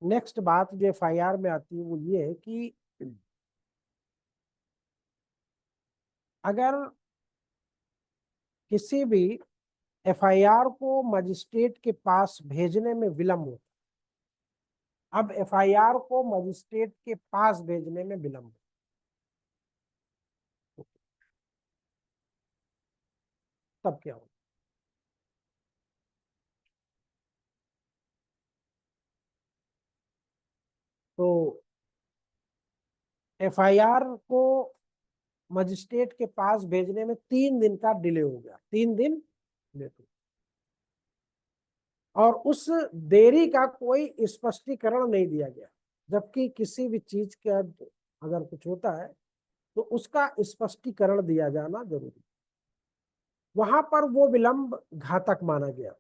नेक्स्ट बात जो एफआईआर में आती है वो ये है कि अगर किसी भी एफआईआर को मजिस्ट्रेट के पास भेजने में विलंब हो, अब एफआईआर को मजिस्ट्रेट के पास भेजने में विलंब, तब क्या होगा? तो एफआईआर को मजिस्ट्रेट के पास भेजने में 3 दिन का डिले हो गया, 3 दिन लेट हो, और उस देरी का कोई स्पष्टीकरण नहीं दिया गया। जबकि किसी भी चीज का अगर कुछ होता है तो उसका स्पष्टीकरण दिया जाना जरूरी, वहां पर वो विलंब घातक माना गया।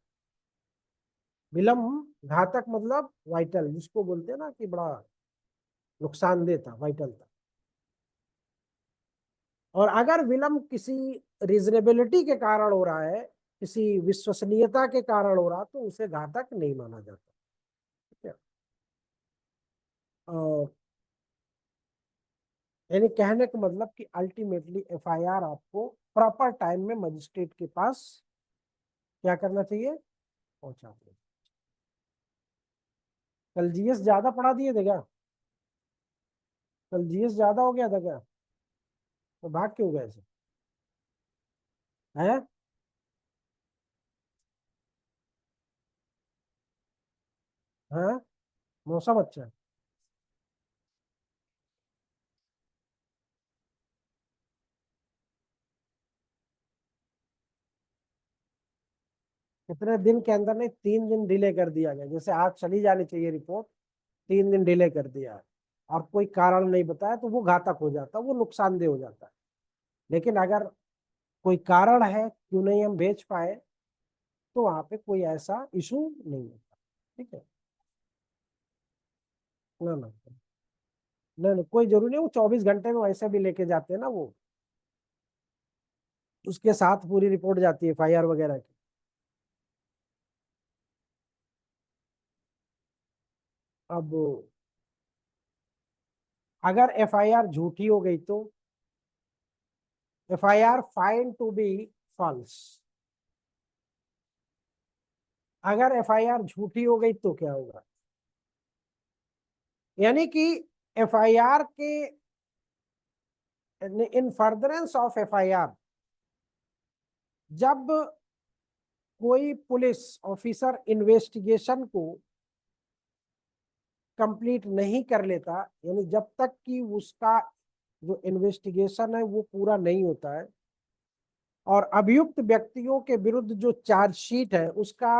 विलंब घातक मतलब वाइटल, जिसको बोलते हैं ना कि बड़ा नुकसानदेह था, वाइटल था। और अगर विलंब किसी रीजनेबिलिटी के कारण हो रहा है, किसी विश्वसनीयता के कारण हो रहा, तो उसे घातक नहीं माना जाता। ठीक है, और यानी कहने का मतलब कि अल्टीमेटली एफआईआर आपको प्रॉपर टाइम में मजिस्ट्रेट के पास क्या करना चाहिए, पहुंचा देना। कल जीएस ज्यादा पढ़ा दिए थे क्या? कल जीएस ज्यादा हो गया था क्या? तो भाग क्यों गए ऐसे है? हाँ, मौसम अच्छा है। कितने दिन के अंदर? नहीं, 3 दिन डिले कर दिया गया। जैसे आज चली जानी चाहिए रिपोर्ट, 3 दिन डिले कर दिया है, और कोई कारण नहीं बताया, तो वो घातक हो जाता है, वो नुकसानदेह हो जाता है। लेकिन अगर कोई कारण है क्यों नहीं हम भेज पाए, तो वहां पे कोई ऐसा इशू नहीं होता। ठीक है, ना ना ना ना, कोई जरूरी नहीं, वो 24 घंटे में वैसे भी लेके जाते हैं ना, वो उसके साथ पूरी रिपोर्ट जाती है एफआईआर वगैरह की। अब अगर एफआईआर झूठी हो गई तो FIR find to be false. अगर एफआईआर झूठी हो गई तो क्या होगा? यानी कि एफआईआर के इन फर्दरेंस ऑफ एफआईआर, जब कोई पुलिस ऑफिसर इन्वेस्टिगेशन को कंप्लीट नहीं कर लेता, यानी जब तक कि उसका जो इन्वेस्टिगेशन है वो पूरा नहीं होता है, और अभियुक्त व्यक्तियों के विरुद्ध जो चार्जशीट है उसका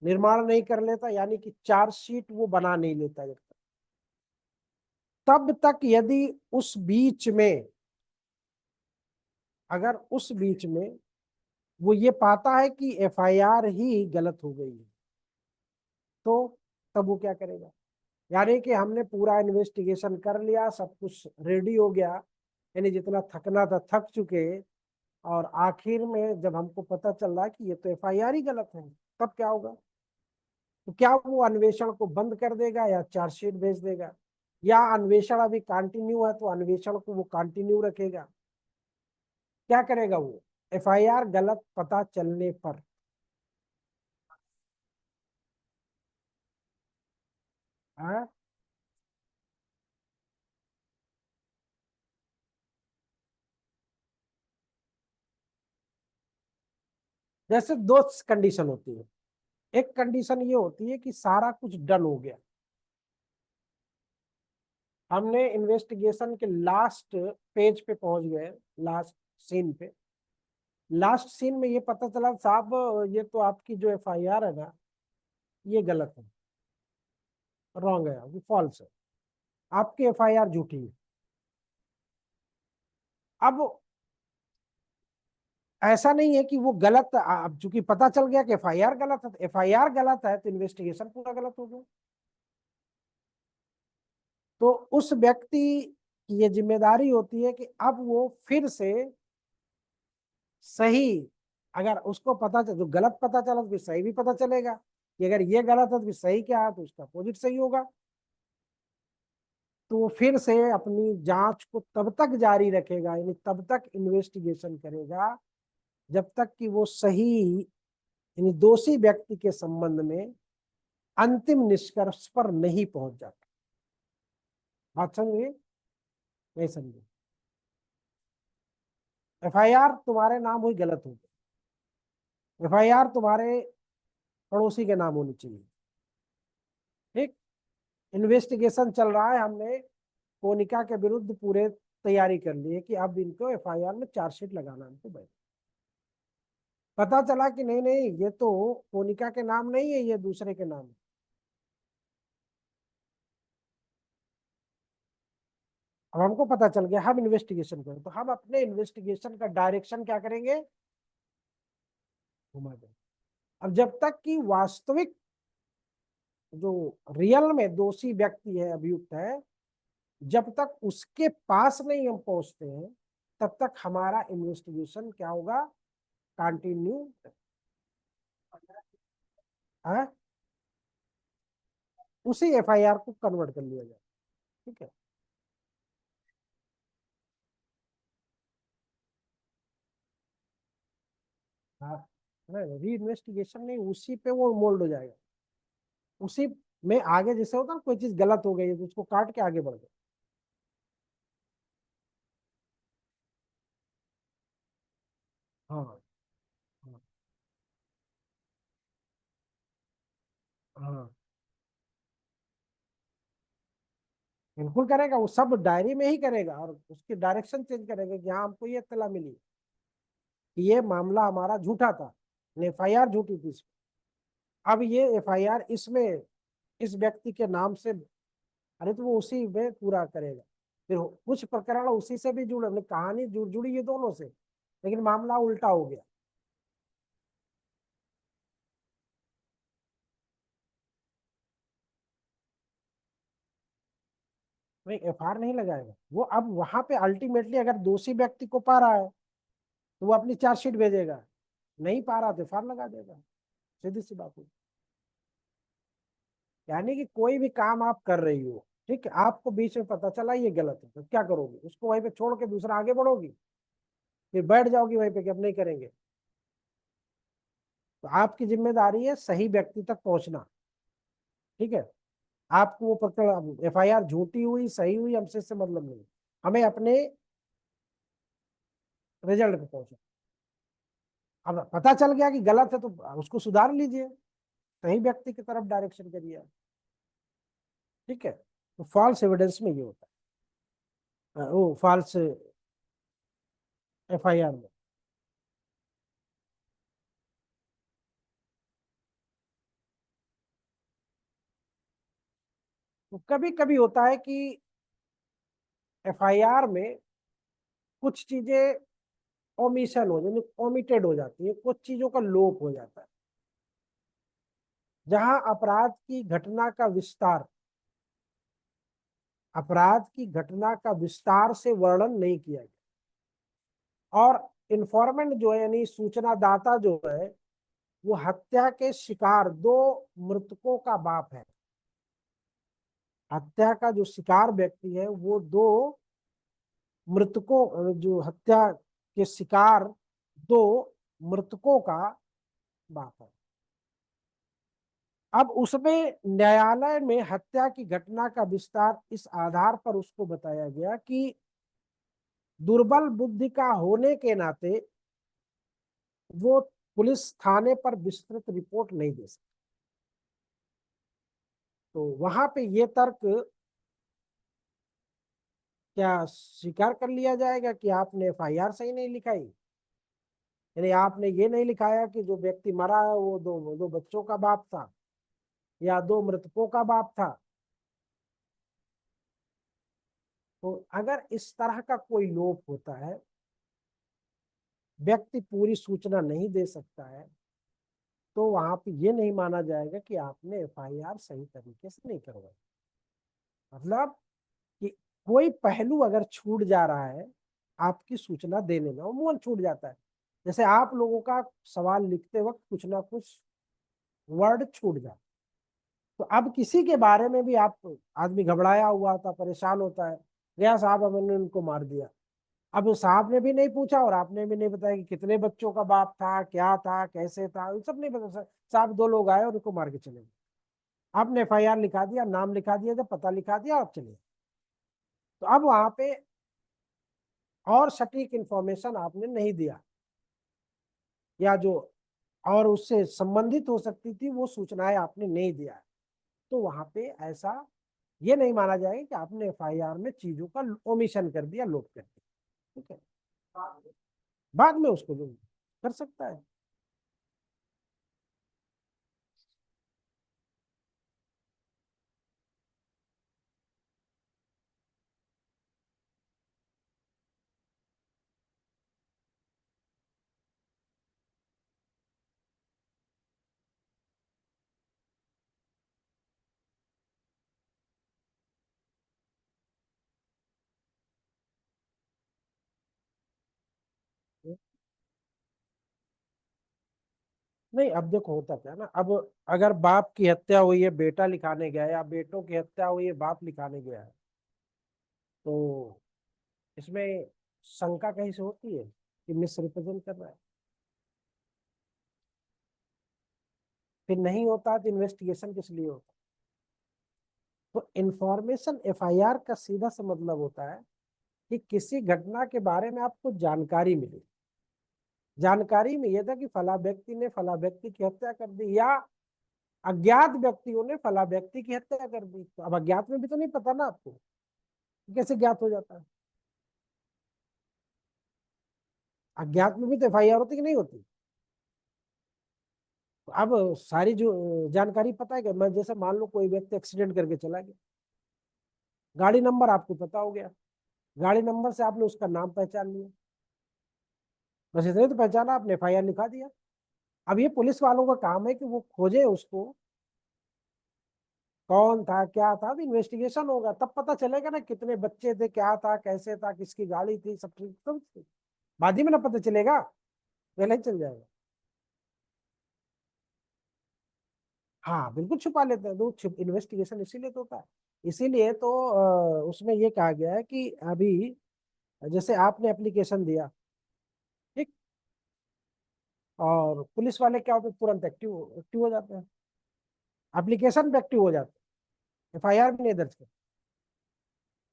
निर्माण नहीं कर लेता, यानी कि चार्जशीट वो बना नहीं लेता जब तब तक यदि उस बीच में, अगर उस बीच में वो ये पाता है कि एफआईआर ही गलत हो गई है, तो तब वो क्या करेगा? यानी कि हमने पूरा इन्वेस्टिगेशन कर लिया, सब कुछ रेडी हो गया, यानी जितना थकना था थक चुके, और आखिर में जब हमको पता चल रहा है कि ये तो एफआईआर ही गलत है, तब क्या होगा? तो क्या वो अन्वेषण को बंद कर देगा या चार्जशीट भेज देगा? या अन्वेषण अभी कंटिन्यू है तो अन्वेषण को वो कंटिन्यू रखेगा। क्या करेगा वो? एफआईआर गलत पता चलने पर हाँ? जैसे दो कंडीशन होती है। एक कंडीशन ये होती है कि सारा कुछ डन हो गया, हमने इन्वेस्टिगेशन के लास्ट पेज पे पहुंच गए, लास्ट सीन पे। लास्ट सीन में ये पता चला साहब ये तो आपकी जो एफआईआर है ना ये गलत है, रॉन्ग है, वो फॉल्स है, आपकी एफआईआर झूठी है। अब ऐसा नहीं है कि वो गलत, अब चूंकि पता चल गया कि एफआईआर गलत है, एफआईआर गलत है तो इन्वेस्टिगेशन पूरा गलत हो गया। तो उस व्यक्ति की ये जिम्मेदारी होती है कि अब वो फिर से सही, अगर उसको पता चल, जो गलत पता चला तो फिर सही भी पता चलेगा कि अगर ये गलत है तो फिर सही क्या है, तो उसका अपोजिट सही होगा। तो वो फिर से अपनी जांच को तब तक जारी रखेगा, यानी तब तक इन्वेस्टिगेशन करेगा जब तक कि वो सही, यानी दोषी व्यक्ति के संबंध में अंतिम निष्कर्ष पर नहीं पहुंच जाता। बात समझिए? नहीं समझे? एफआईआर तुम्हारे नाम हुई, गलत हो गई। एफआईआर तुम्हारे पड़ोसी के नाम होनी चाहिए। ठीक, इन्वेस्टिगेशन चल रहा है, हमने कोनिका के विरुद्ध पूरे तैयारी कर ली है कि अब इनको एफआईआर में चार्जशीट लगाना है हमको भाई। पता चला कि नहीं नहीं ये तो कोनिका के नाम नहीं है, ये दूसरे के नाम है। अब हमको पता चल गया, हम इन्वेस्टिगेशन करें, तो हम अपने इन्वेस्टिगेशन का डायरेक्शन क्या करेंगे? घुमा दें। अब जब तक कि वास्तविक जो रियल में दोषी व्यक्ति है, अभियुक्त है, जब तक उसके पास नहीं हम पहुंचते हैं तब तक हमारा इन्वेस्टिगेशन क्या होगा? कंटिन्यू है, उसी एफआईआर को कन्वर्ट कर लिया जाए। ठीक है? हाँ, री इन्वेस्टिगेशन नहीं, उसी पे वो मोल्ड हो जाएगा। उसी में आगे जैसे होता है ना, कोई चीज गलत हो गई है तो उसको काट के आगे बढ़ गए। हाँ हाँ हाँ, बिल्कुल करेगा, वो सब डायरी में ही करेगा और उसकी डायरेक्शन चेंज करेगा कि हाँ हमको ये इत्तला मिली कि ये मामला हमारा झूठा था, एफआईआर झूठी थी इसमें। अब ये एफआईआर इसमें इस व्यक्ति के नाम से, अरे तो वो उसी में पूरा करेगा। फिर कुछ प्रकरण उसी से भी जुड़े, मतलब कहानी जुड़ी है दोनों से, लेकिन मामला उल्टा हो गया। नहीं, एफआईआर नहीं लगाएगा वो। अब वहां पे अल्टीमेटली अगर दोषी व्यक्ति को पा रहा है तो वो अपनी चार्जशीट भेजेगा, नहीं पा रहा तो एफआईआर लगा देगा, सीधी सी बात है। यानी कि कोई भी काम आप कर रही हो, ठीक है, आपको बीच में पता चला ये गलत है, तो क्या करोगे? उसको वहीं पे छोड़ के दूसरा आगे बढ़ोगी? फिर बैठ जाओगी वहीं पे कि अब नहीं करेंगे? तो आपकी जिम्मेदारी है सही व्यक्ति तक पहुंचना। ठीक है? आपको वो प्रकरण, एफआईआर झूठी हुई सही हुई हमसे इससे मतलब नहीं, हमें अपने रिजल्ट पे पहुंचना। अब पता चल गया कि गलत है तो उसको सुधार लीजिए, सही व्यक्ति की तरफ डायरेक्शन करिए। ठीक है? तो फॉल्स एविडेंस में ये होता है, वो फॉल्स एफआईआर में। तो कभी कभी होता है कि एफआईआर में कुछ चीजें ओमिशन हो जाती, ओमिटेड हो जाती है, कुछ चीजों का लोप हो जाता है, जहां अपराध की घटना का विस्तार से वर्णन नहीं किया गया। और इन्फॉर्मेंट जो है, यानी सूचना दाता जो है, वो हत्या के शिकार दो मृतकों का बाप है। हत्या का जो शिकार व्यक्ति है वो दो मृतकों, जो हत्या के शिकार दो मृतकों का बाप है। अब उसमें न्यायालय में हत्या की घटना का विस्तार इस आधार पर उसको बताया गया कि दुर्बल बुद्धि का होने के नाते वो पुलिस थाने पर विस्तृत रिपोर्ट नहीं दे सकती। तो वहां पे ये तर्क क्या स्वीकार कर लिया जाएगा कि आपने एफआईआर सही नहीं लिखाई, यानी आपने ये नहीं लिखाया कि जो व्यक्ति मरा है वो दो बच्चों का बाप था या दो मृतकों का बाप था। तो अगर इस तरह का कोई लोप होता है, व्यक्ति पूरी सूचना नहीं दे सकता है, तो वहां पे ये नहीं माना जाएगा कि आपने एफआईआर सही तरीके से नहीं करवाई। मतलब कि कोई पहलू अगर छूट जा रहा है आपकी सूचना देने में, अमूमन छूट जाता है। जैसे आप लोगों का सवाल लिखते वक्त कुछ ना कुछ वर्ड छूट जाता, तो अब किसी के बारे में भी आप, आदमी घबराया हुआ था, परेशान होता है, गया साहब हमने उनको मार दिया। अब साहब ने भी नहीं पूछा और आपने भी नहीं बताया कि कितने बच्चों का बाप था, क्या था, कैसे था, ये सब नहीं पता। साहब दो लोग आए और उनको मार के चले गए। आपने एफआईआर लिखा दिया, नाम लिखा दिया, जब पता लिखा दिया, आप चले। तो अब वहां पे और सटीक इंफॉर्मेशन आपने नहीं दिया, या जो और उससे संबंधित हो सकती थी वो सूचनाएं आपने नहीं दिया, तो वहां पे ऐसा ये नहीं माना जाएगा कि आपने एफआईआर में चीजों का ओमिशन कर दिया, लोप कर दिया। ठीक है, बाद में उसको जो कर सकता है। नहीं, अब देखो होता क्या है ना, अब अगर बाप की हत्या हुई है, बेटा लिखाने गया है, या बेटों की हत्या हुई है, बाप लिखाने गया है, तो इसमें शंका कहीं से होती है कि मिस रिप्रेजेंट कर रहा है। फिर नहीं होता तो इन्वेस्टिगेशन किस लिए होता? तो इंफॉर्मेशन एफआईआर का सीधा सा मतलब होता है कि किसी घटना के बारे में आपको जानकारी मिली। जानकारी में यह था कि फला व्यक्ति ने फला व्यक्ति की हत्या कर दी, या अज्ञात व्यक्तियों ने फला व्यक्ति की हत्या कर दी। तो अब अज्ञात में भी तो नहीं पता ना आपको, कैसे ज्ञात हो जाता है? अज्ञात में भी तो एफआईआर होती कि नहीं होती? तो अब सारी जो जानकारी पता है कि मैं, जैसे मान लो कोई व्यक्ति एक्सीडेंट करके चला गया, गाड़ी नंबर आपको पता हो गया, गाड़ी नंबर से आपने उसका नाम पहचान लिया, बस इतने तो पहचाना, आपने एफआईआर लिखा दिया। अब ये पुलिस वालों का काम है कि वो खोजे उसको, कौन था, क्या था। अब इन्वेस्टिगेशन होगा तब पता चलेगा ना, कितने बच्चे थे, क्या था, कैसे था, किसकी गाड़ी थी, सब ठीक तो बाद ही में ना पता चलेगा, पहले ही चल जाएगा। हाँ बिल्कुल छुपा लेते हैं, तो इन्वेस्टिगेशन इसीलिए तो होता है। इसीलिए तो उसमें ये कहा गया है कि अभी जैसे आपने एप्लीकेशन दिया, ठीक, और पुलिस वाले क्या होते हैं, तुरंत एक्टिव एक्टिव हो जाते हैं, एप्लीकेशन पे एक्टिव हो जाते हैं, एफआईआर भी नहीं दर्ज करते,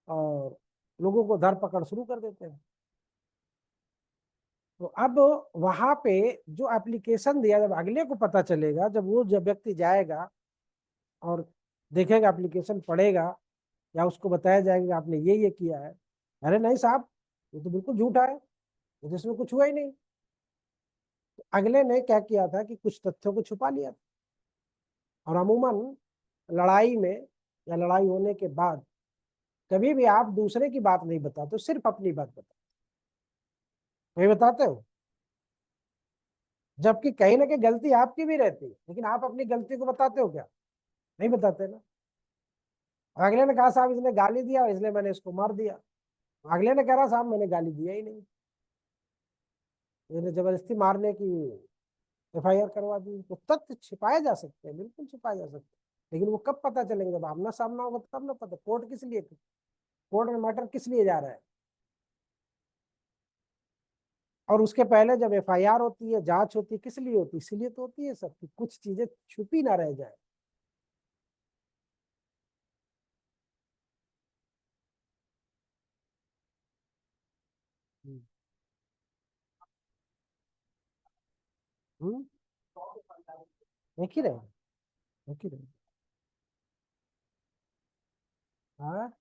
और लोगों को धर पकड़ शुरू कर देते हैं। तो अब वहां पे जो एप्लीकेशन दिया, जब अगले को पता चलेगा, जब व्यक्ति जाएगा और देखेगा, एप्लीकेशन पढ़ेगा, या उसको बताया जाएगा कि आपने ये किया है, अरे नहीं साहब ये तो बिल्कुल झूठा है, ये तो इसमें कुछ हुआ ही नहीं। तो अगले ने क्या किया था कि कुछ तथ्यों को छुपा लिया था। और अमूमन लड़ाई में या लड़ाई होने के बाद कभी भी आप दूसरे की बात नहीं बताते, सिर्फ अपनी बात बताते, वही बताते हो, जबकि कहीं ना कहीं गलती आपकी भी रहती है, लेकिन आप अपनी गलती को बताते हो क्या? नहीं बताते ना। अगले ने कहा साहब इसने गाली दिया इसलिए मैंने इसको मार दिया, अगले ने कह रहा साहब मैंने गाली दिया ही नहीं, मैंने जबरदस्ती मारने की एफआईआर करवा दी। तो तथ्य छिपाए जा सकते हैं, बिल्कुल छिपाए जा सकते हैं, लेकिन वो कब पता चलेंगे, जब आमना सामना होगा तब ना पता। कोर्ट किस लिए, कोर्ट में मैटर किस लिए जा रहा है। और उसके पहले जब एफआईआर होती है, जांच होती है, किस लिए होती है, इसीलिए तो होती है सब, कि कुछ चीजें छुपी ना रह जाए। हम्म। हम्म। एक ही रहे, एक ही रहे। हाँ,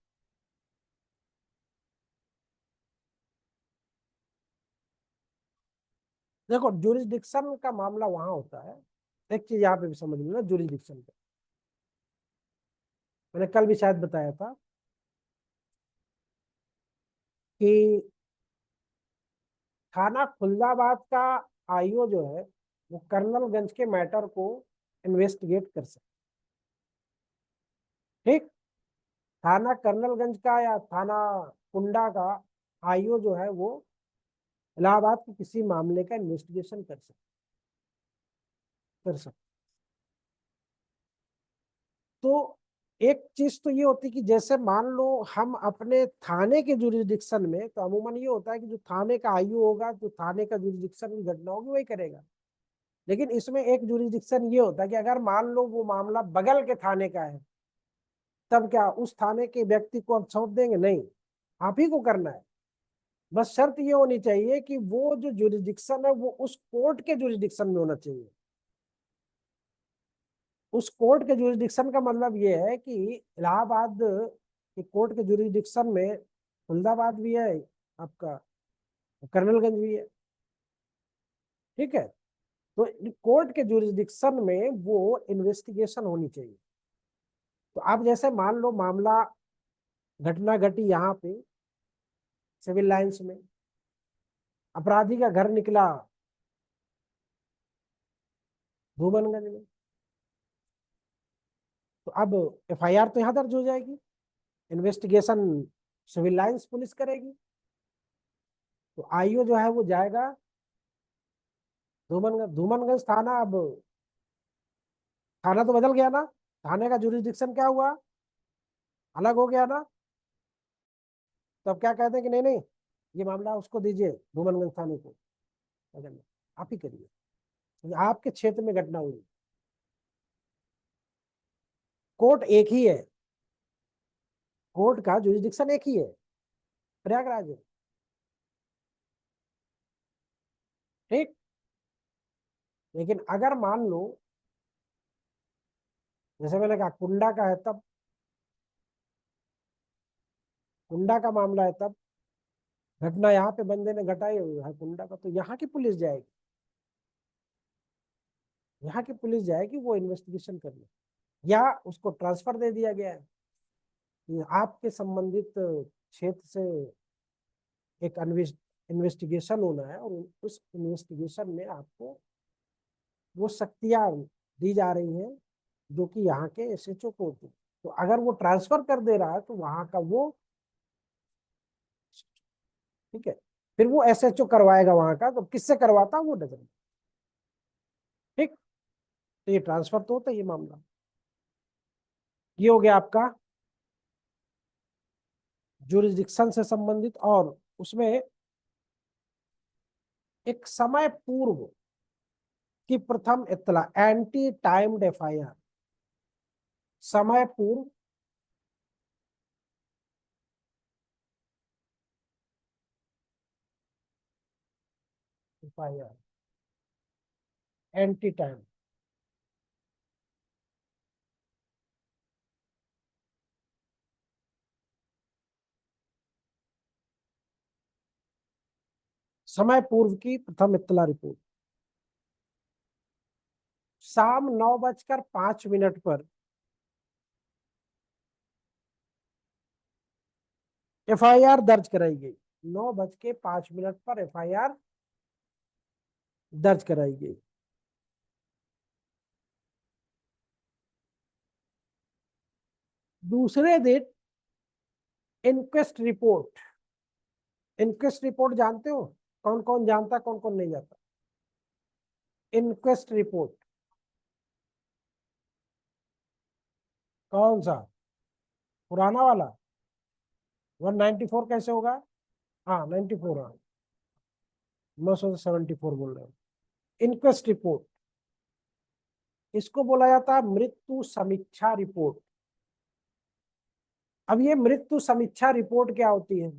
देखो जुरिस्डिक्शन का मामला वहां होता है। एक चीज यहाँ पे भी समझ लो ना, जुरिस्डिक्शन पे मैंने कल भी शायद बताया था कि थाना खुलदाबाद का आईओ जो है, वो कर्नलगंज के मैटर को इन्वेस्टिगेट कर सकते। ठीक। थाना कर्नलगंज का या थाना कुंडा का आईओ जो है, वो इलाहाबाद के किसी मामले का इन्वेस्टिगेशन कर सकते। तो एक चीज तो ये होती कि जैसे मान लो हम अपने थाने के जुरिस्डिक्शन में, तो अमूमन ये होता है कि जो थाने का आईओ होगा, जो थाने का जुरिस्डिक्शन की घटना होगी वही करेगा। लेकिन इसमें एक जुरिस्डिक्शन ये होता है कि अगर मान लो वो मामला बगल के थाने का है, तब क्या उस थाने के व्यक्ति को हम सौंप देंगे? नहीं, आप ही को करना है। बस शर्त ये होनी चाहिए कि वो जो जुरिस्डिक्शन है वो उस कोर्ट के जुरिस्डिक्शन में होना चाहिए। उस कोर्ट के जुरिस्डिक्शन का मतलब ये है कि इलाहाबाद के कोर्ट के जुरिस्डिक्शन में फरीदाबाद भी है आपका, कर्नलगंज भी है। ठीक है। तो कोर्ट के जुरिस्डिक्शन में वो इन्वेस्टिगेशन होनी चाहिए। तो आप जैसे मान लो मामला, घटना घटी यहाँ पे सिविल लाइंस में, अपराधी का घर निकला धूमनगंज में, तो अब एफआईआर तो यहाँ दर्ज हो जाएगी, इन्वेस्टिगेशन सिविल लाइंस पुलिस करेगी। तो आईओ जो है वो जाएगा धूमनगंज। धूमनगंज थाना, अब थाना तो बदल गया ना, थाने का जुरिस्डिक्शन क्या हुआ, अलग हो गया ना। तो अब क्या कहते हैं कि नहीं नहीं, ये मामला उसको दीजिए, धूमनगंज थाने को, बदल आप ही करिए, क्योंकि आपके क्षेत्र में घटना हुई। कोर्ट एक ही है, कोर्ट का जुरिस्डिक्शन एक ही है, प्रयागराज है। ठीक। लेकिन अगर मान लो, जैसे मैंने कहा कुंडा का है, तब कुंडा का मामला है, तब घटना यहाँ पे बंदे ने घटाई हुई है कुंडा का, तो यहाँ की पुलिस जाएगी, यहाँ की पुलिस जाएगी वो इन्वेस्टिगेशन करने, या उसको ट्रांसफर दे दिया गया है कि आपके संबंधित क्षेत्र से एक इन्वेस्टिगेशन होना है, और उस इन्वेस्टिगेशन में आपको वो शक्तियां दी जा रही हैं जो कि यहाँ के एसएचओ को होती है। तो अगर वो ट्रांसफर कर दे रहा है तो वहां का वो, ठीक है, फिर वो एसएचओ करवाएगा वहां का, तो किससे करवाता वो नजर। ठीक। तो ये ट्रांसफर तो होता है, ये मामला ये हो गया आपका जुरिस्डिक्शन से संबंधित। और उसमें एक समय पूर्व की प्रथम इत्तला, एंटी टाइम्ड एफआईआर, समय पूर्व एफआईआर, एंटी टाइम, समय पूर्व की प्रथम इत्तला रिपोर्ट, शाम 9:05 पर एफआईआर दर्ज कराई गई। 9:05 पर एफआईआर दर्ज कराई गई। दूसरे दिन इंक्वेस्ट रिपोर्ट, इंक्वेस्ट रिपोर्ट जानते हो, कौन कौन जानता, कौन कौन नहीं जानता? इंक्वेस्ट रिपोर्ट, कौन सा? पुराना वाला 194 कैसे होगा? हाँ 94, हाँ 974 बोल रहे हो। इनक्वेस्ट रिपोर्ट, इसको बोला जाता है मृत्यु समीक्षा रिपोर्ट। अब ये मृत्यु समीक्षा रिपोर्ट क्या होती है?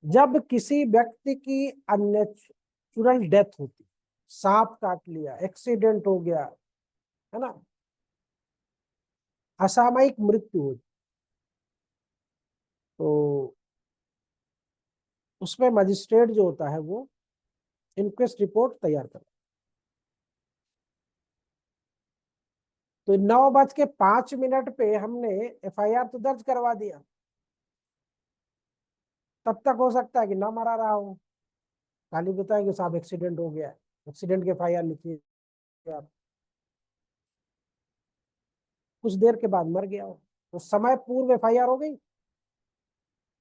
जब किसी व्यक्ति की अननेचुरल डेथ होती, सांप काट लिया, एक्सीडेंट हो गया, है ना, असामयिक मृत्यु हो, तो उसमें मजिस्ट्रेट जो होता है वो इनक्वेस्ट रिपोर्ट तैयार करता है। तो 9:05 पे हमने एफआईआर तो दर्ज करवा दिया, तब तक हो सकता है कि ना मरा रहा हो, खाली बताया कि साहब एक्सीडेंट हो गया, एक्सीडेंट के एफआईआर लिखिए आप, कुछ देर के बाद मर गया हो, तो समय पूर्व एफआईआर हो गई।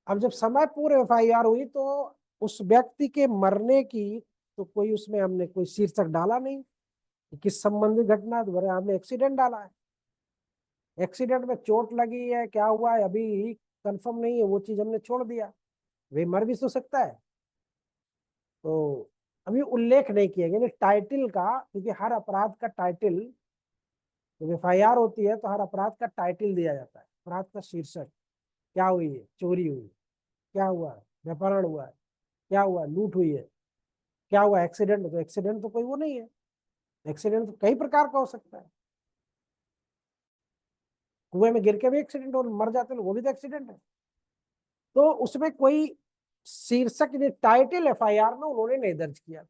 अब जब समय पूर्व एफआईआर हुई तो उस व्यक्ति के मरने की तो कोई उसमें हमने कोई शीर्षक डाला नहीं कि किस संबंधी घटना, तो बोले हमने एक्सीडेंट डाला है। एक्सीडेंट में चोट लगी है, क्या हुआ है अभी कंफर्म नहीं है, वो चीज हमने छोड़ दिया, वे मर भी तो सकता है। तो अभी उल्लेख नहीं किया गया टाइटल का, क्योंकि हर अपराध का टाइटल, जब एफआईआर होती है तो हर अपराध का टाइटल दिया जाता है, अपराध का शीर्षक, क्या हुई है, चोरी हुई, क्या हुआ, व्यापारण हुआ है, क्या हुआ, लूट हुई है, क्या हुआ, एक्सीडेंट। तो एक्सीडेंट तो कोई वो नहीं है, एक्सीडेंट तो कई प्रकार का हो सकता है, कुएं में गिर के भी एक्सीडेंट हो, मर जाते हैं वो भी तो एक्सीडेंट है। तो उसमें कोई शीर्षक टाइटल एफआईआर में उन्होंने नहीं दर्ज किया।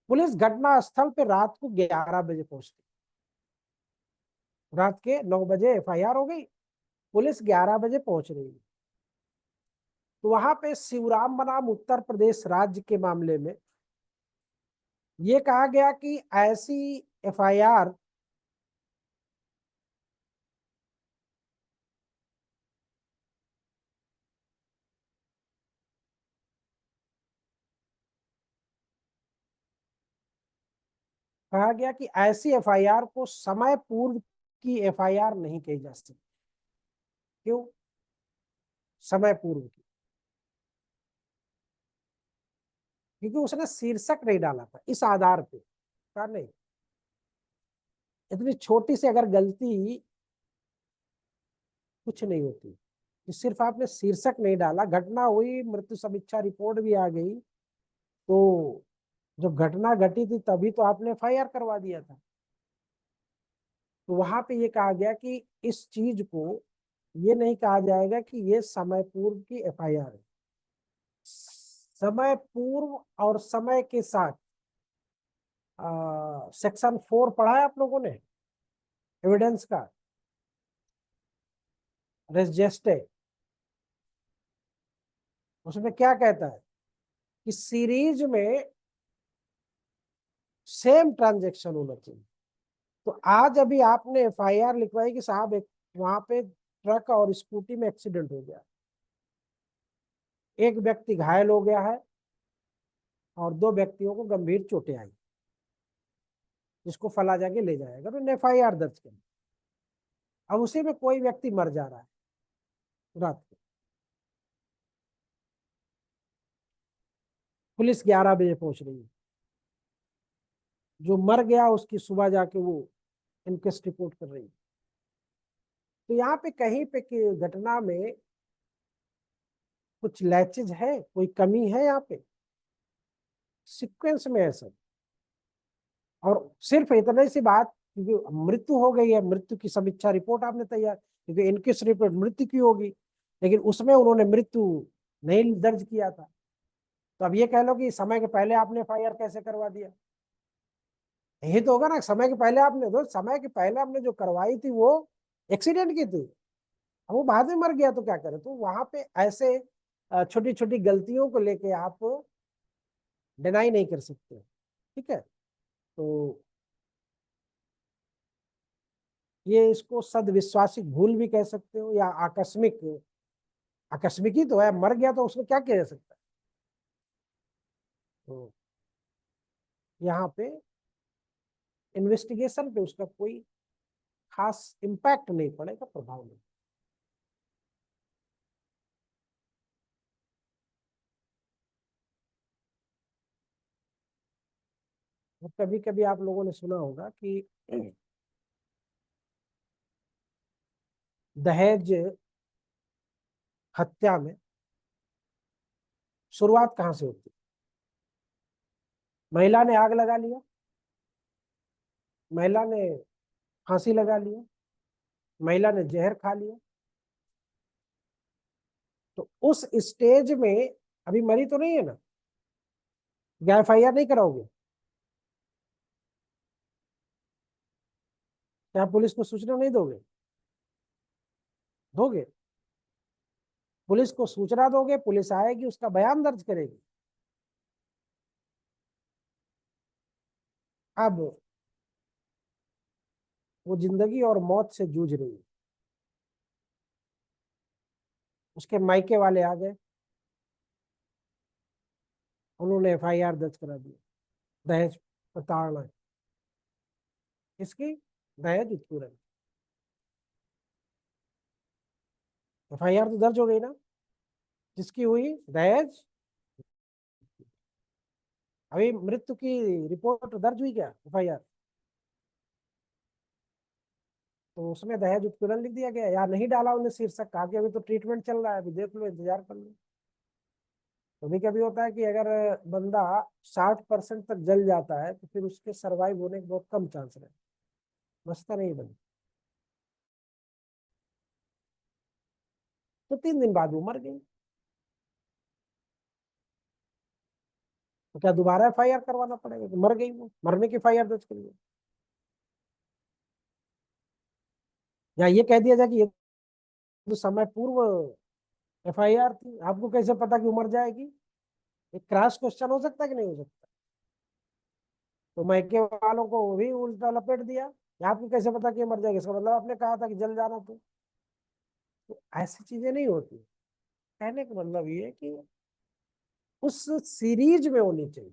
पुलिस घटना स्थल पे रात को 11 बजे पहुंचती, रात के 9 बजे एफआईआर हो गई, पुलिस 11 बजे पहुंच रही है। तो वहां पे शिवराम बनाम उत्तर प्रदेश राज्य के मामले में ये कहा गया कि ऐसी एफआईआर कहा गया कि ऐसी एफआईआर को समय पूर्व की एफआईआर नहीं कही जा सकती। क्यों समय पूर्व की? क्योंकि उसने शीर्षक नहीं डाला था इस आधार पे, कहा नहीं, इतनी छोटी सी अगर गलती कुछ नहीं होती, कि सिर्फ आपने शीर्षक नहीं डाला, घटना हुई, मृत्यु समीक्षा रिपोर्ट भी आ गई, तो जब घटना घटी थी तभी तो आपने एफआईआर करवा दिया था। तो वहां पे ये कहा गया कि इस चीज को ये नहीं कहा जाएगा कि ये समय पूर्व की एफआईआर है। समय पूर्व और समय के साथ सेक्शन 4 पढ़ा है आप लोगों ने, एविडेंस का, रेस जेस्टे, उसमें क्या कहता है कि सीरीज में सेम ट्रांजेक्शन होना चाहिए। तो आज अभी आपने एफआईआर लिखवाई कि साहब एक वहां पे ट्रक और स्कूटी में एक्सीडेंट हो गया, एक व्यक्ति घायल हो गया है और 2 व्यक्तियों को गंभीर चोटें आई, जिसको फला जाके ले जाएगा, तो एफआईआर दर्ज कर। अब उसी में कोई व्यक्ति मर जा रहा है रात को, पुलिस 11 बजे पहुंच रही है, जो मर गया उसकी सुबह जाके वो इनक्वेस्ट रिपोर्ट कर रही है। तो यहाँ पे कहीं पे की घटना में कुछ लैचेज है, कोई कमी है यहाँ पे, सीक्वेंस में है सब। और सिर्फ इतनी सी बात, क्योंकि मृत्यु हो गई है, मृत्यु की समीक्षा रिपोर्ट आपने तैयार, क्योंकि इनक्वेस्ट रिपोर्ट मृत्यु की होगी, लेकिन उसमें उन्होंने मृत्यु नहीं दर्ज किया था। तो अब ये कह लो कि समय के पहले आपने एफआईआर कैसे करवा दिया, यही तो होगा ना, समय के पहले आपने, तो समय के पहले आपने जो करवाई थी वो एक्सीडेंट की थी, अब वो बाद में मर गया तो क्या करें। तो वहां पे ऐसे छोटी छोटी गलतियों को लेके आप डिनाई नहीं कर सकते, ठीक है। तो ये इसको सदविश्वासी भूल भी कह सकते हो, या आकस्मिक, आकस्मिक ही तो है, मर गया तो उसमें क्या किया जा सकता है। तो यहाँ पे इन्वेस्टिगेशन पे उसका कोई खास इम्पैक्ट नहीं पड़ेगा, प्रभाव नहीं। और कभी कभी आप लोगों ने सुना होगा कि दहेज हत्या में शुरुआत कहाँ से होती है? महिला ने आग लगा लिया, महिला ने फांसी लगा लिया, महिला ने जहर खा लिया, तो उस स्टेज में अभी मरी तो नहीं है ना, क्या FIR नहीं कराओगे? क्या पुलिस को सूचना नहीं दोगे? दोगे। पुलिस को सूचना दोगे, पुलिस आएगी, उसका बयान दर्ज करेगी। अब वो जिंदगी और मौत से जूझ रही है, उसके मायके वाले आ गए, उन्होंने FIR दर्ज करा दिया, दहेज प्रताड़ना है इसकी, दहेज उत्पीड़न। FIR तो दर्ज हो गई ना, जिसकी हुई दहेज। अभी मृत्यु की रिपोर्ट दर्ज हुई क्या FIR? तो उसमें दहेज उत्पीड़न लिख दिया गया, या नहीं डाला उन्हें शीर्षक, कहा कि अभी तो ट्रीटमेंट चल रहा है, अभी देख लो, इंतजार कर लो। कभी कभी होता है कि अगर बंदा 60% तक जल जाता है तो फिर उसके सरवाइव होने के बहुत कम चांस रहते, बचता नहीं बंदा। तो 3 दिन बाद वो मर गई, तो क्या दोबारा FIR करवाना पड़ेगा? तो मर गई, वो मरने की FIR दर्ज करिए, या ये कह दिया जाए कि ये तो समय पूर्व FIR थी, आपको कैसे पता कि वो मर जाएगी? एक क्रॉस क्वेश्चन हो सकता है कि नहीं हो सकता? तो मायके वालों को भी उल्टा लपेट दिया, आपको कैसे पता कि ये मर जाएगी, इसका मतलब आपने कहा था कि जल जाना। तो ऐसी चीजें नहीं होती। कहने का मतलब ये है कि उस सीरीज में होनी चाहिए,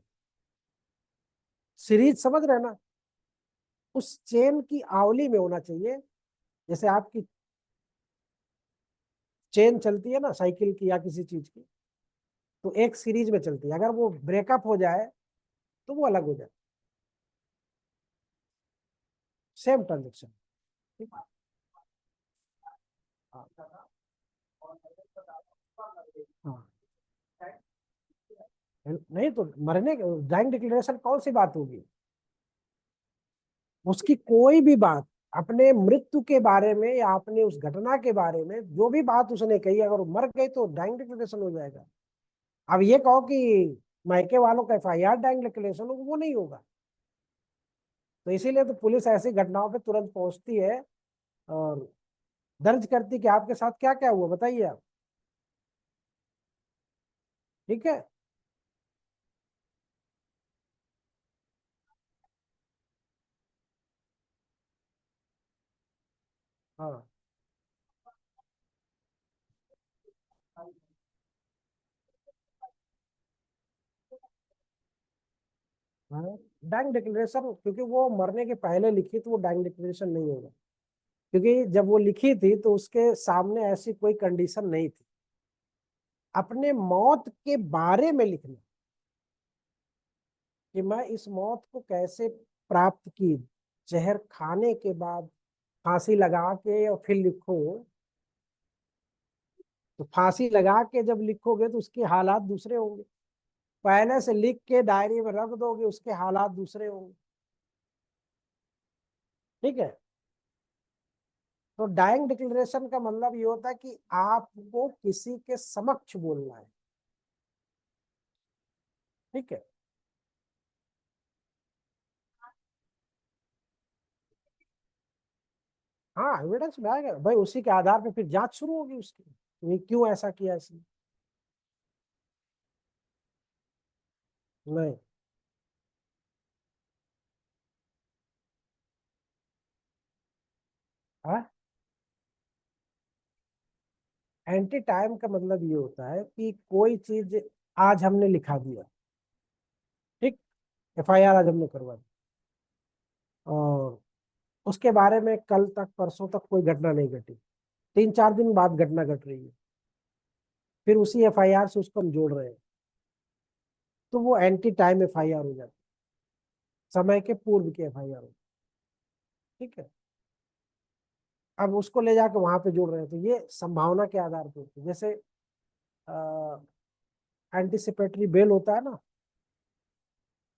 सीरीज समझ रहे हैं ना, उस चेन की आवली में होना चाहिए। जैसे आपकी चेन चलती है ना साइकिल की या किसी चीज की, तो एक सीरीज में चलती है, अगर वो ब्रेकअप हो जाए तो वो अलग हो जाए। Same transaction. हाँ, नहीं तो मरने डाइंग डिक्लेरेशन कौन सी बात होगी? उसकी कोई भी बात, अपने मृत्यु के बारे में या अपने उस घटना के बारे में जो भी बात उसने कही, अगर वो मर गई तो डाइंग डिक्लेरेशन हो जाएगा। अब ये कहो कि मायके वालों का FIR डाइंग डिक्लेरेशन हो, वो नहीं होगा। तो इसीलिए तो पुलिस ऐसी घटनाओं पे तुरंत पहुंचती है और दर्ज करती कि आपके साथ क्या क्या हुआ, बताइए आप। ठीक है। हाँ, हाँ, डाइंग डिक्लेरेशन क्योंकि वो मरने के पहले लिखी तो वो डाइंग डिक्लेरेशन नहीं होगा, क्योंकि जब वो लिखी थी तो उसके सामने ऐसी कोई कंडीशन नहीं थी। अपने मौत के बारे में लिखना कि मैं इस मौत को कैसे प्राप्त की, जहर खाने के बाद फांसी लगा के, और फिर लिखो, तो फांसी लगा के जब लिखोगे तो उसके हालात दूसरे होंगे, पहले से लिख के डायरी में रख दोगे उसके हालात दूसरे होंगे। ठीक है। तो डाइंग डिक्लेरेशन का मतलब ये होता है कि आपको किसी के समक्ष बोलना है। ठीक है। हाँ, एविडेंस में आएगा भाई, उसी के आधार पे फिर जांच शुरू होगी उसकी, ये क्यों ऐसा किया इसने। नहीं। हाँ, एंटी टाइम का मतलब ये होता है कि कोई चीज आज हमने लिखा दिया, ठीक, FIR आज हमने करवा दी, और उसके बारे में कल तक परसों तक कोई घटना नहीं घटी, 3-4 दिन बाद घटना घट रही है, फिर उसी एफआईआर से उसको हम जोड़ रहे हैं, तो वो एंटी टाइम एफआईआर हो जाती है, समय के पूर्व की एफआईआर हो। ठीक है, अब उसको ले जाके वहां पे जोड़ रहे हैं, तो ये संभावना के आधार पर होती है। जैसे एंटिसिपेटरी बेल होता है ना,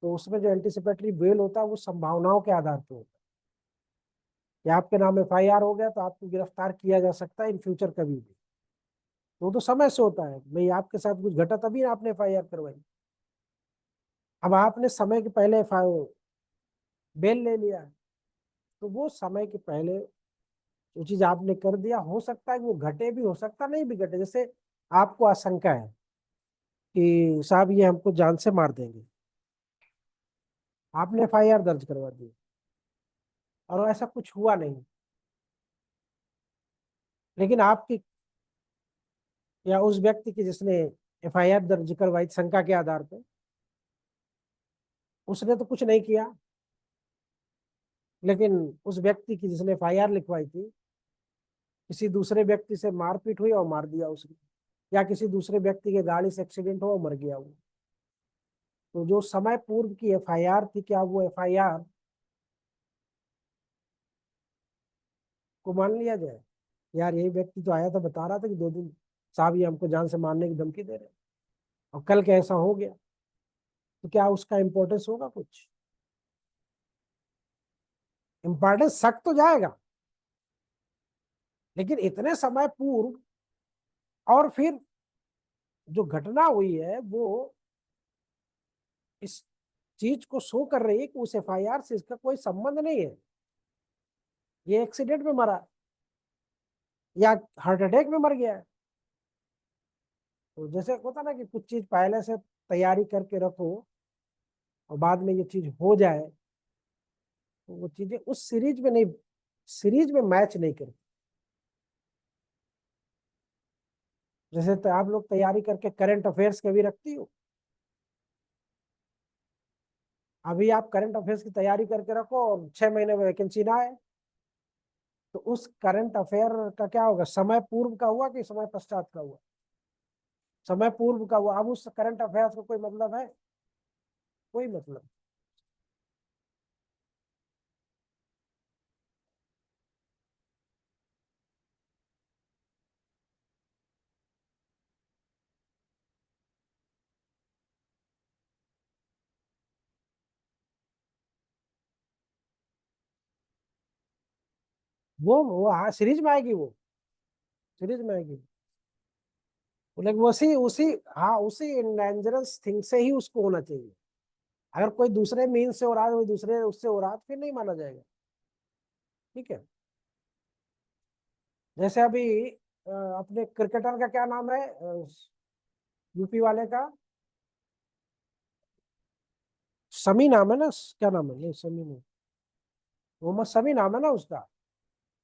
तो उसमें जो एंटिसिपेटरी बेल होता है वो संभावनाओं के आधार पर होता है कि आपके नाम एफआईआर हो गया तो आपको गिरफ्तार किया जा सकता है इन फ्यूचर कभी भी। तो वो तो समय से होता है, भाई आपके साथ कुछ घटा तभी आपने एफआईआर करवाई। अब आपने समय के पहले एफआईआर बेल ले लिया, तो वो समय के पहले जो चीज आपने कर दिया, हो सकता है कि वो घटे भी, हो सकता नहीं भी घटे। जैसे आपको आशंका है कि साहब ये हमको जान से मार देंगे, आपने एफआईआर दर्ज करवा दी और ऐसा कुछ हुआ नहीं, लेकिन आपकी या उस व्यक्ति की जिसने एफआईआर दर्ज करवाई शंका के आधार पर, उसने तो कुछ नहीं किया, लेकिन उस व्यक्ति की जिसने एफआईआर लिखवाई थी, किसी दूसरे व्यक्ति से मारपीट हुई और मार दिया उसने, या किसी दूसरे व्यक्ति के गाड़ी से एक्सीडेंट हुआ और मर गया वो। तो जो समय पूर्व की एफआईआर थी, क्या वो एफआईआर को मान लिया जाए? यार यही व्यक्ति तो आया था, बता रहा था कि 2 दिन साहब ये हमको जान से मारने की धमकी दे रहे हैं, और कल के ऐसा हो गया, तो क्या उसका इंपॉर्टेंस होगा कुछ? इंपॉर्टेंस सक तो जाएगा, लेकिन इतने समय पूर्व, और फिर जो घटना हुई है वो इस चीज को शो कर रही है कि उस एफआईआर से इसका कोई संबंध नहीं है, ये एक्सीडेंट में मरा या हार्ट अटैक में मर गया है। तो जैसे होता ना कि कुछ चीज पहले से तैयारी करके रखो और बाद में ये चीज हो जाए, तो वो चीजें उस सीरीज में नहीं, सीरीज में मैच नहीं करती। जैसे तो आप लोग तैयारी करके करंट अफेयर्स कभी रखती हो? अभी आप करंट अफेयर्स की तैयारी करके रखो और 6 महीने में वैकेंसी ना आए, तो उस करंट अफेयर का क्या होगा? समय पूर्व का हुआ कि समय पश्चात का हुआ? समय पूर्व का हुआ। अब उस करंट अफेयर्स का कोई मतलब है? कोई मतलब। वो हाँ सीरीज में आएगी, वो सीरीज में आएगी। लेकिन उसी उसी हाँ उसी डेंजरस थिंग से ही उसको होना चाहिए। अगर कोई दूसरे मीन से हो रहा है, कोई दूसरे उससे हो रहा है, तो फिर नहीं माना जाएगा। ठीक है, जैसे अभी अपने क्रिकेटर का क्या नाम है, यूपी वाले का समी नाम है ना, क्या नाम है? नहीं समी नहीं, मोहम्मद समी नाम है ना उसका,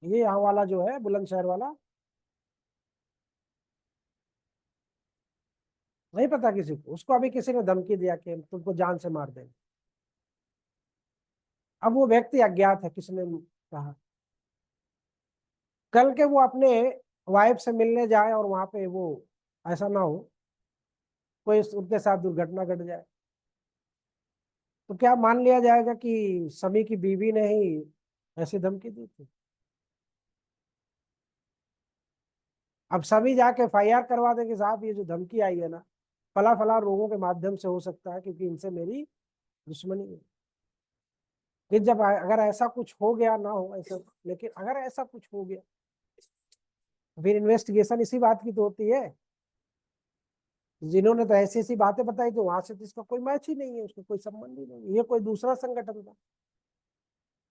ये यहाँ वाला जो है बुलंदशहर वाला। नहीं पता किसी को, उसको अभी किसी ने धमकी दिया कि हम तुमको जान से मार देंगे। अब वो व्यक्ति अज्ञात है, किसने कहा। कल के वो अपने वाइफ से मिलने जाए और वहां पे वो ऐसा ना हो, कोई उनके साथ दुर्घटना घट जाए, तो क्या मान लिया जाएगा कि समी की बीवी ने ही ऐसी धमकी दी थी? अब सभी जाके एफआईआर करवा देंगे, साहब ये जो धमकी आई है ना, फला फला लोगों के माध्यम से हो सकता है क्योंकि इनसे मेरी दुश्मनी है। कि जब अगर ऐसा कुछ हो गया, ना हो ऐसा, लेकिन अगर ऐसा कुछ हो गया, फिर इन्वेस्टिगेशन इसी बात की तो होती है। जिन्होंने तो ऐसी ऐसी बातें बताई कि वहां से तो इसका कोई मैच ही नहीं है, उसका कोई संबंध ही नहीं है, ये कोई दूसरा संगठन था।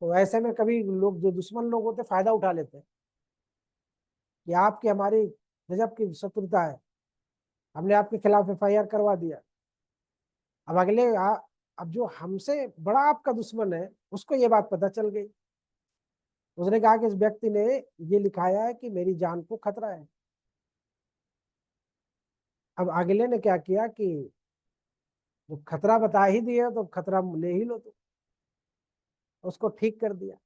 तो ऐसे में कभी लोग जो दुश्मन लोग होते फायदा उठा लेते हैं कि आपकी हमारी गजब की शत्रुता है, हमने आपके खिलाफ एफआईआर करवा दिया। अब अब जो हमसे बड़ा आपका दुश्मन है उसको ये बात पता चल गई, उसने कहा कि इस व्यक्ति ने ये लिखाया है कि मेरी जान को खतरा है। अब अगले ने क्या किया कि जो खतरा बता ही दिया तो खतरा ले ही लो, तो उसको ठीक कर दिया।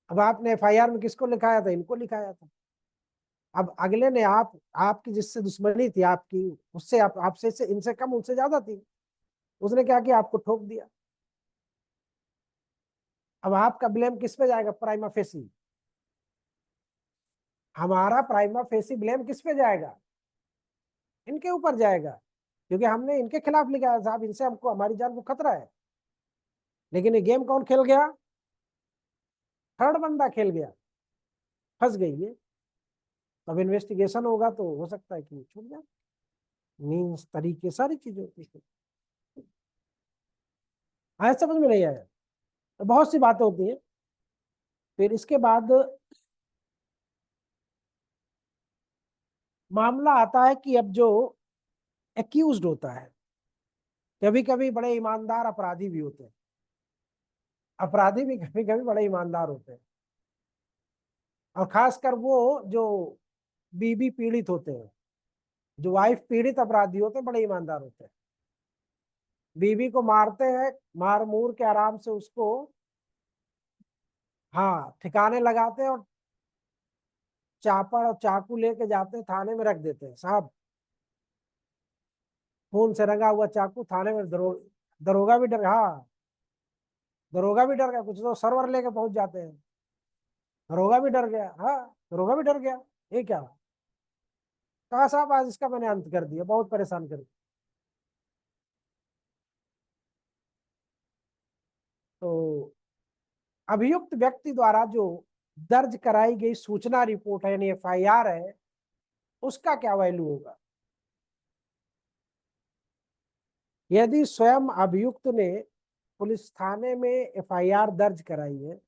अब आपने एफआईआर में किसको लिखाया था? इनको लिखाया था। अब अगले ने आपकी जिससे दुश्मनी थी आपकी, उससे आपसे इनसे कम उनसे ज्यादा थी, उसने क्या किया? आपको ठोक दिया। अब आपका ब्लेम किस पे जाएगा? Prima facie. हमारा प्राइमा फेसी ब्लेम किस पे जाएगा? इनके ऊपर जाएगा, क्योंकि हमने इनके खिलाफ लिखा है साहब, इनसे हमको हमारी जान को खतरा है। लेकिन ये गेम कौन खेल गया? थर्ड बंदा खेल गया, फंस गई ये। अब इन्वेस्टिगेशन होगा तो हो सकता है कि छूट जाए। मीन्स तरीके सारी चीजें होती है। आया समझ में नहीं आया? तो बहुत सी बातें होती है। फिर इसके बाद मामला आता है कि अब जो एक्यूज्ड होता है, कभी कभी बड़े ईमानदार अपराधी भी होते हैं। अपराधी भी कभी कभी बड़े ईमानदार होते हैं, और खासकर वो जो बीबी पीड़ित होते हैं, जो वाइफ पीड़ित अपराधी होते हैं, बड़े ईमानदार होते हैं। बीवी को मारते हैं, मार मूर के आराम से उसको, हाँ, ठिकाने लगाते हैं, और चापड़ और चाकू लेके जाते हैं थाने में, रख देते हैं साहब। खून से रंगा हुआ चाकू थाने में, दरोगा भी डर, हाँ, दरोगा भी डर गया। कुछ तो सर्वर लेके पहुंच जाते हैं, दरोगा भी डर गया। हाँ, दरोगा भी डर गया। ये क्या कहा साहब? आज इसका मैंने अंत कर दिया, बहुत परेशान कर दिया। तो अभियुक्त व्यक्ति द्वारा जो दर्ज कराई गई सूचना रिपोर्ट है, यानी एफआईआर है, उसका क्या वैल्यू होगा? यदि स्वयं अभियुक्त ने पुलिस थाने में एफआईआर दर्ज कराई है,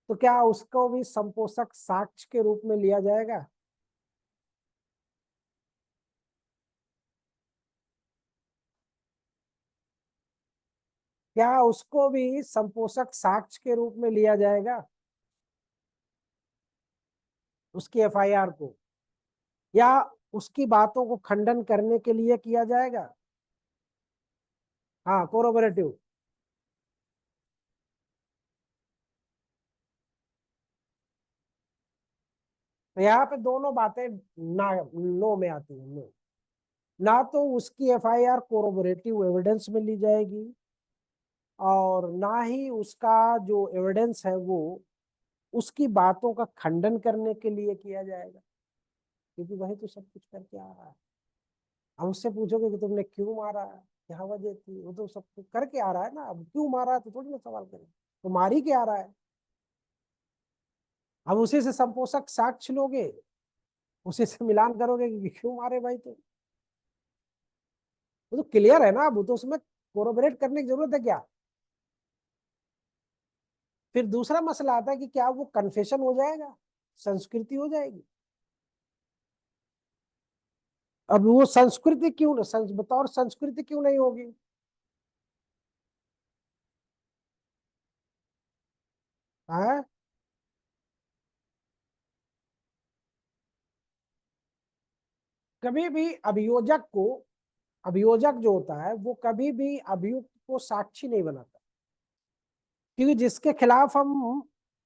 तो क्या उसको भी संपोषक साक्ष्य के रूप में लिया जाएगा? क्या उसको भी संपोषक साक्ष्य के रूप में लिया जाएगा, उसकी एफआईआर को? या उसकी बातों को खंडन करने के लिए किया जाएगा? हाँ, कोरोबोरेटिव। तो यहाँ पे दोनों बातें ना, नो में आती है। नो, ना तो उसकी एफआईआर कोरोबोरेटिव एविडेंस में ली जाएगी, और ना ही उसका जो एविडेंस है वो उसकी बातों का खंडन करने के लिए किया जाएगा, क्योंकि वही तो सब कुछ करके आ रहा है। अब उससे पूछोगे कि तुमने क्यों मारा, क्या वजह थी, वो तो सब कुछ करके आ रहा है ना। अब क्यों मारा तो थोड़ी ना सवाल करें, तो मार ही के आ रहा है। अब उसी से संपोषक साक्ष्य लोगे, उसी से मिलान करोगे कि क्यों मारे भाई, तो वो तो क्लियर है ना। अब वो तो उसमें कोरोबरेट करने की जरूरत है क्या? फिर दूसरा मसला आता है कि क्या वो कन्फेशन हो जाएगा, संस्कृति हो जाएगी? अब वो संस्कृति क्यों, बतौर संस्कृति क्यों नहीं होगी? हाँ, कभी भी अभियोजक जो होता है वो कभी भी अभियुक्त को साक्षी नहीं बनाता, क्योंकि जिसके खिलाफ हम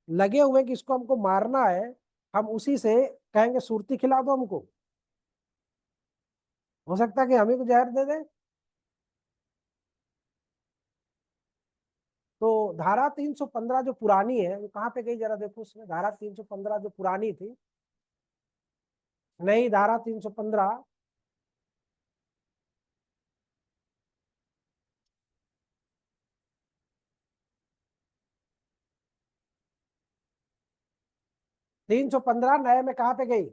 लगे हुए कि इसको हमको मारना है, हम उसी से कहेंगे सुरती खिला दो हमको। हो सकता है कि हमें को जहर दे दे। तो धारा 315 जो पुरानी है वो कहाँ पे गई, जरा देखो उसमें। धारा 315 जो पुरानी थी, नई धारा 315, 315 नए में कहाँ पे गई?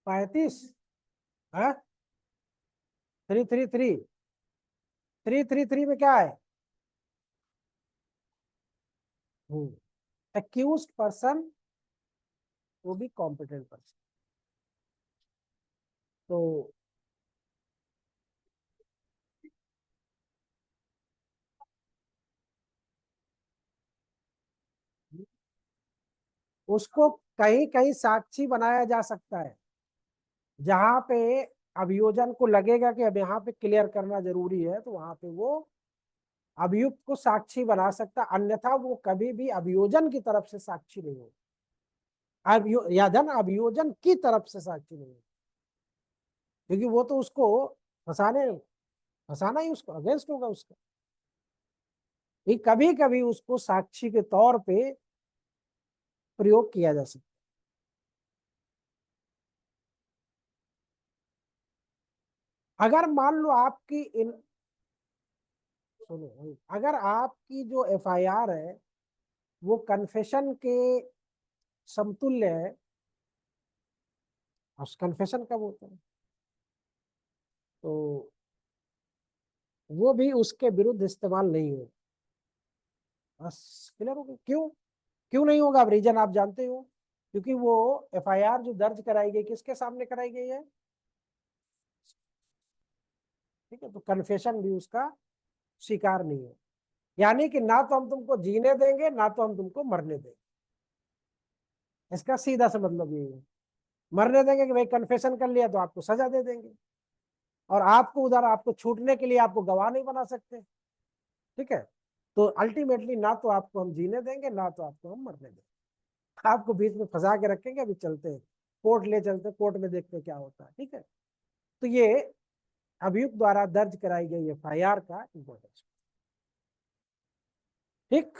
35 है। 333, 333 में क्या है? एक्यूज पर्सन वो भी कॉम्पिटेंट पर्सन। तो उसको कहीं कहीं साक्षी बनाया जा सकता है, जहां पे अभियोजन को लगेगा कि अब यहाँ पे क्लियर करना जरूरी है, तो वहां पे वो अभियुक्त को साक्षी बना सकता, अन्यथा वो कभी भी अभियोजन की तरफ से साक्षी नहीं हो, याद अभियोजन की तरफ से साक्षी नहीं हो, क्योंकि वो तो उसको फंसाने फंसाना ही उसको अगेंस्ट होगा उसका। ये कभी कभी उसको साक्षी के तौर पे प्रयोग किया जा सकता है। अगर मान लो आपकी इन सुनो, अगर आपकी जो एफआईआर है वो कन्फेशन के समतुल्य है, और कन्फेशन कब होता है, तो वो भी उसके विरुद्ध इस्तेमाल नहीं हो। बस क्लियर हो गया क्यों, क्यों नहीं होगा, अब रीजन आप जानते हो, क्योंकि वो एफआईआर जो दर्ज कराई गई किसके सामने कराई गई है, ठीक है, तो कन्फेशन भी उसका स्वीकार नहीं है। यानी कि ना तो हम तुमको जीने देंगे ना तो हम तुमको मरने देंगे, इसका सीधा सा मतलब यही है। मरने देंगे कि भाई कन्फेशन कर लिया तो आपको सजा दे देंगे, और आपको उधर आपको छूटने के लिए आपको गवाह नहीं बना सकते, ठीक है। तो अल्टीमेटली ना तो आपको हम जीने देंगे ना तो आपको हम मरने देंगे, आपको बीच में फंसा के रखेंगे, अभी चलते हैं कोर्ट, ले चलते कोर्ट में देखते हैं क्या होता है, ठीक है। तो ये अभियुक्त द्वारा दर्ज कराई गई एफआईआर का इम्पोर्टेंस, ठीक।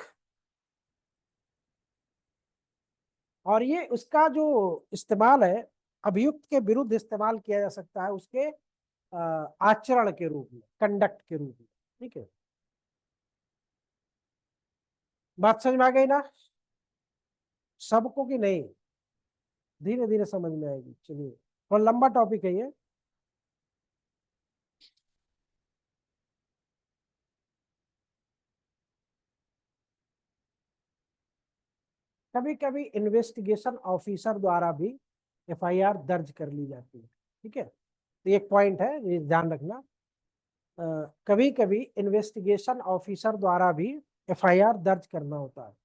और ये उसका जो इस्तेमाल है अभियुक्त के विरुद्ध इस्तेमाल किया जा सकता है उसके आचरण के रूप में, कंडक्ट के रूप में, ठीक है। बात समझ में आ गई ना सबको कि नहीं, धीरे धीरे समझ में आएगी, चलिए। और लंबा टॉपिक है ये। कभी कभी इन्वेस्टिगेशन ऑफिसर द्वारा भी एफआईआर दर्ज कर ली जाती है, ठीक है। तो एक पॉइंट है ये ध्यान रखना, कभी कभी इन्वेस्टिगेशन ऑफिसर द्वारा भी एफआईआर दर्ज करना होता है।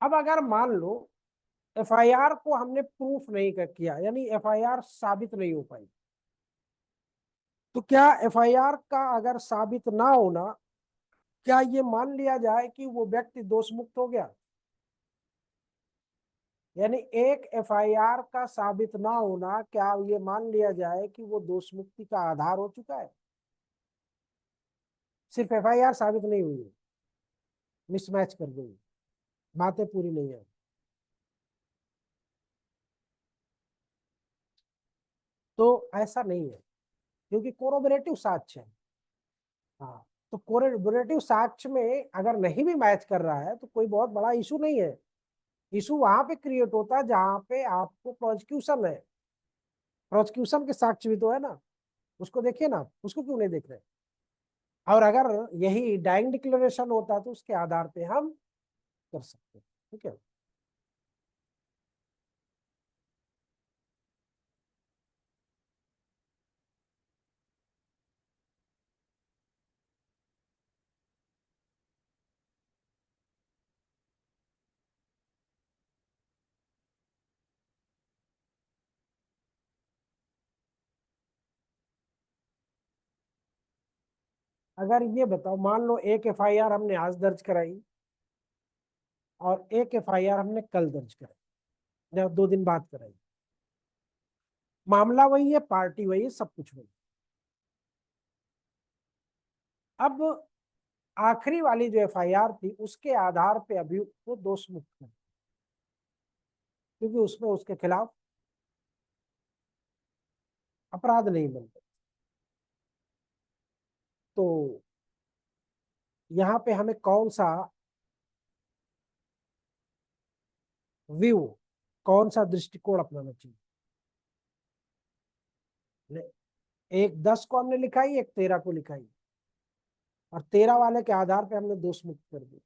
अब अगर मान लो एफआईआर को हमने प्रूफ नहीं किया, यानी एफआईआर साबित नहीं हो पाई, तो क्या एफआईआर का अगर साबित ना होना, क्या ये मान लिया जाए कि वो व्यक्ति दोष मुक्त हो गया? यानी एक एफआईआर का साबित ना होना, क्या ये मान लिया जाए कि वो दोष मुक्ति का आधार हो चुका है? सिर्फ एफआईआर साबित नहीं हुई है, मिसमैच कर गई, बातें पूरी नहीं है, तो ऐसा नहीं है, क्योंकि कोरोबोरेटिव साक्ष्य है। हाँ, तो कोरोबोरेटिव साक्ष्य में अगर नहीं भी मैच कर रहा है तो कोई बहुत बड़ा इशू नहीं है। इशू वहां पे क्रिएट होता है जहां पे आपको प्रोसिक्यूशन है, प्रोसिक्यूशन के साक्ष्य भी तो है ना, उसको देखिए ना, उसको क्यों नहीं देख रहे? और अगर यही डाइंग डिक्लेरेशन होता तो उसके आधार पे हम कर सकते हैं, ठीक है। अगर ये बताओ, मान लो एक एफआईआर हमने आज दर्ज कराई और एक एफआईआर हमने कल दर्ज कराई या 2 दिन बाद कराई, मामला वही है, पार्टी वही है, सब कुछ वही। अब आखिरी वाली जो एफआईआर थी उसके आधार पे अभियुक्त को दोष मुक्त कर, क्योंकि उसमें उसके खिलाफ अपराध नहीं बनते। तो यहाँ पे हमें कौन सा व्यू, कौन सा दृष्टिकोण अपनाना चाहिए? एक 10 को हमने लिखाई, एक 13 को लिखाई, और 13 वाले के आधार पे हमने दोष मुक्त कर दिया।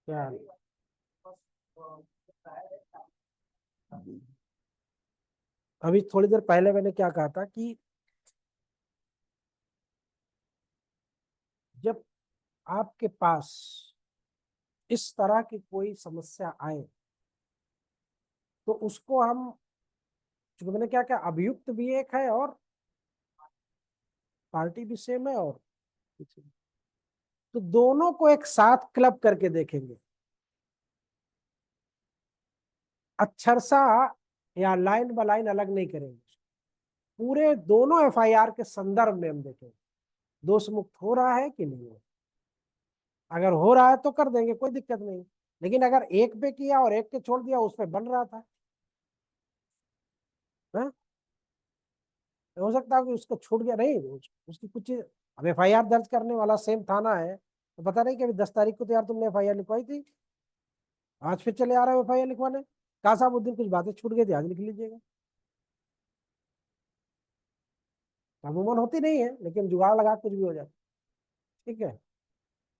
क्या अभी थोड़ी देर पहले मैंने क्या कहा था कि जब आपके पास इस तरह की कोई समस्या आए तो उसको हम, चूंकि मैंने क्या कहा, अभियुक्त भी एक है और पार्टी भी सेम है, और तो दोनों को एक साथ क्लब करके देखेंगे, अक्षरशा या लाइन बाय लाइन अलग नहीं करेंगे, पूरे दोनों एफआईआर के संदर्भ में हम देखेंगे दोष मुक्त हो रहा है कि नहीं हो। अगर हो रहा है तो कर देंगे, कोई दिक्कत नहीं। लेकिन अगर एक पे किया और एक पे छोड़ दिया, उस पे बन रहा था, है? हो सकता है कि उसको छूट गया, नहीं उसकी कुछ चीज। अब एफआईआर दर्ज करने वाला सेम थाना है, तो पता नहीं कि अभी 10 तारीख को तो यार तुमने एफआईआर लिखवाई थी, आज फिर चले आ रहा है एफआईआर लिखवाने। कहा साहब उस दिन कुछ बातें छूट गई थी, आज लिख लीजिएगा। अमूमन होती नहीं है, लेकिन जुगाड़ लगा कुछ भी हो जाए। ठीक है,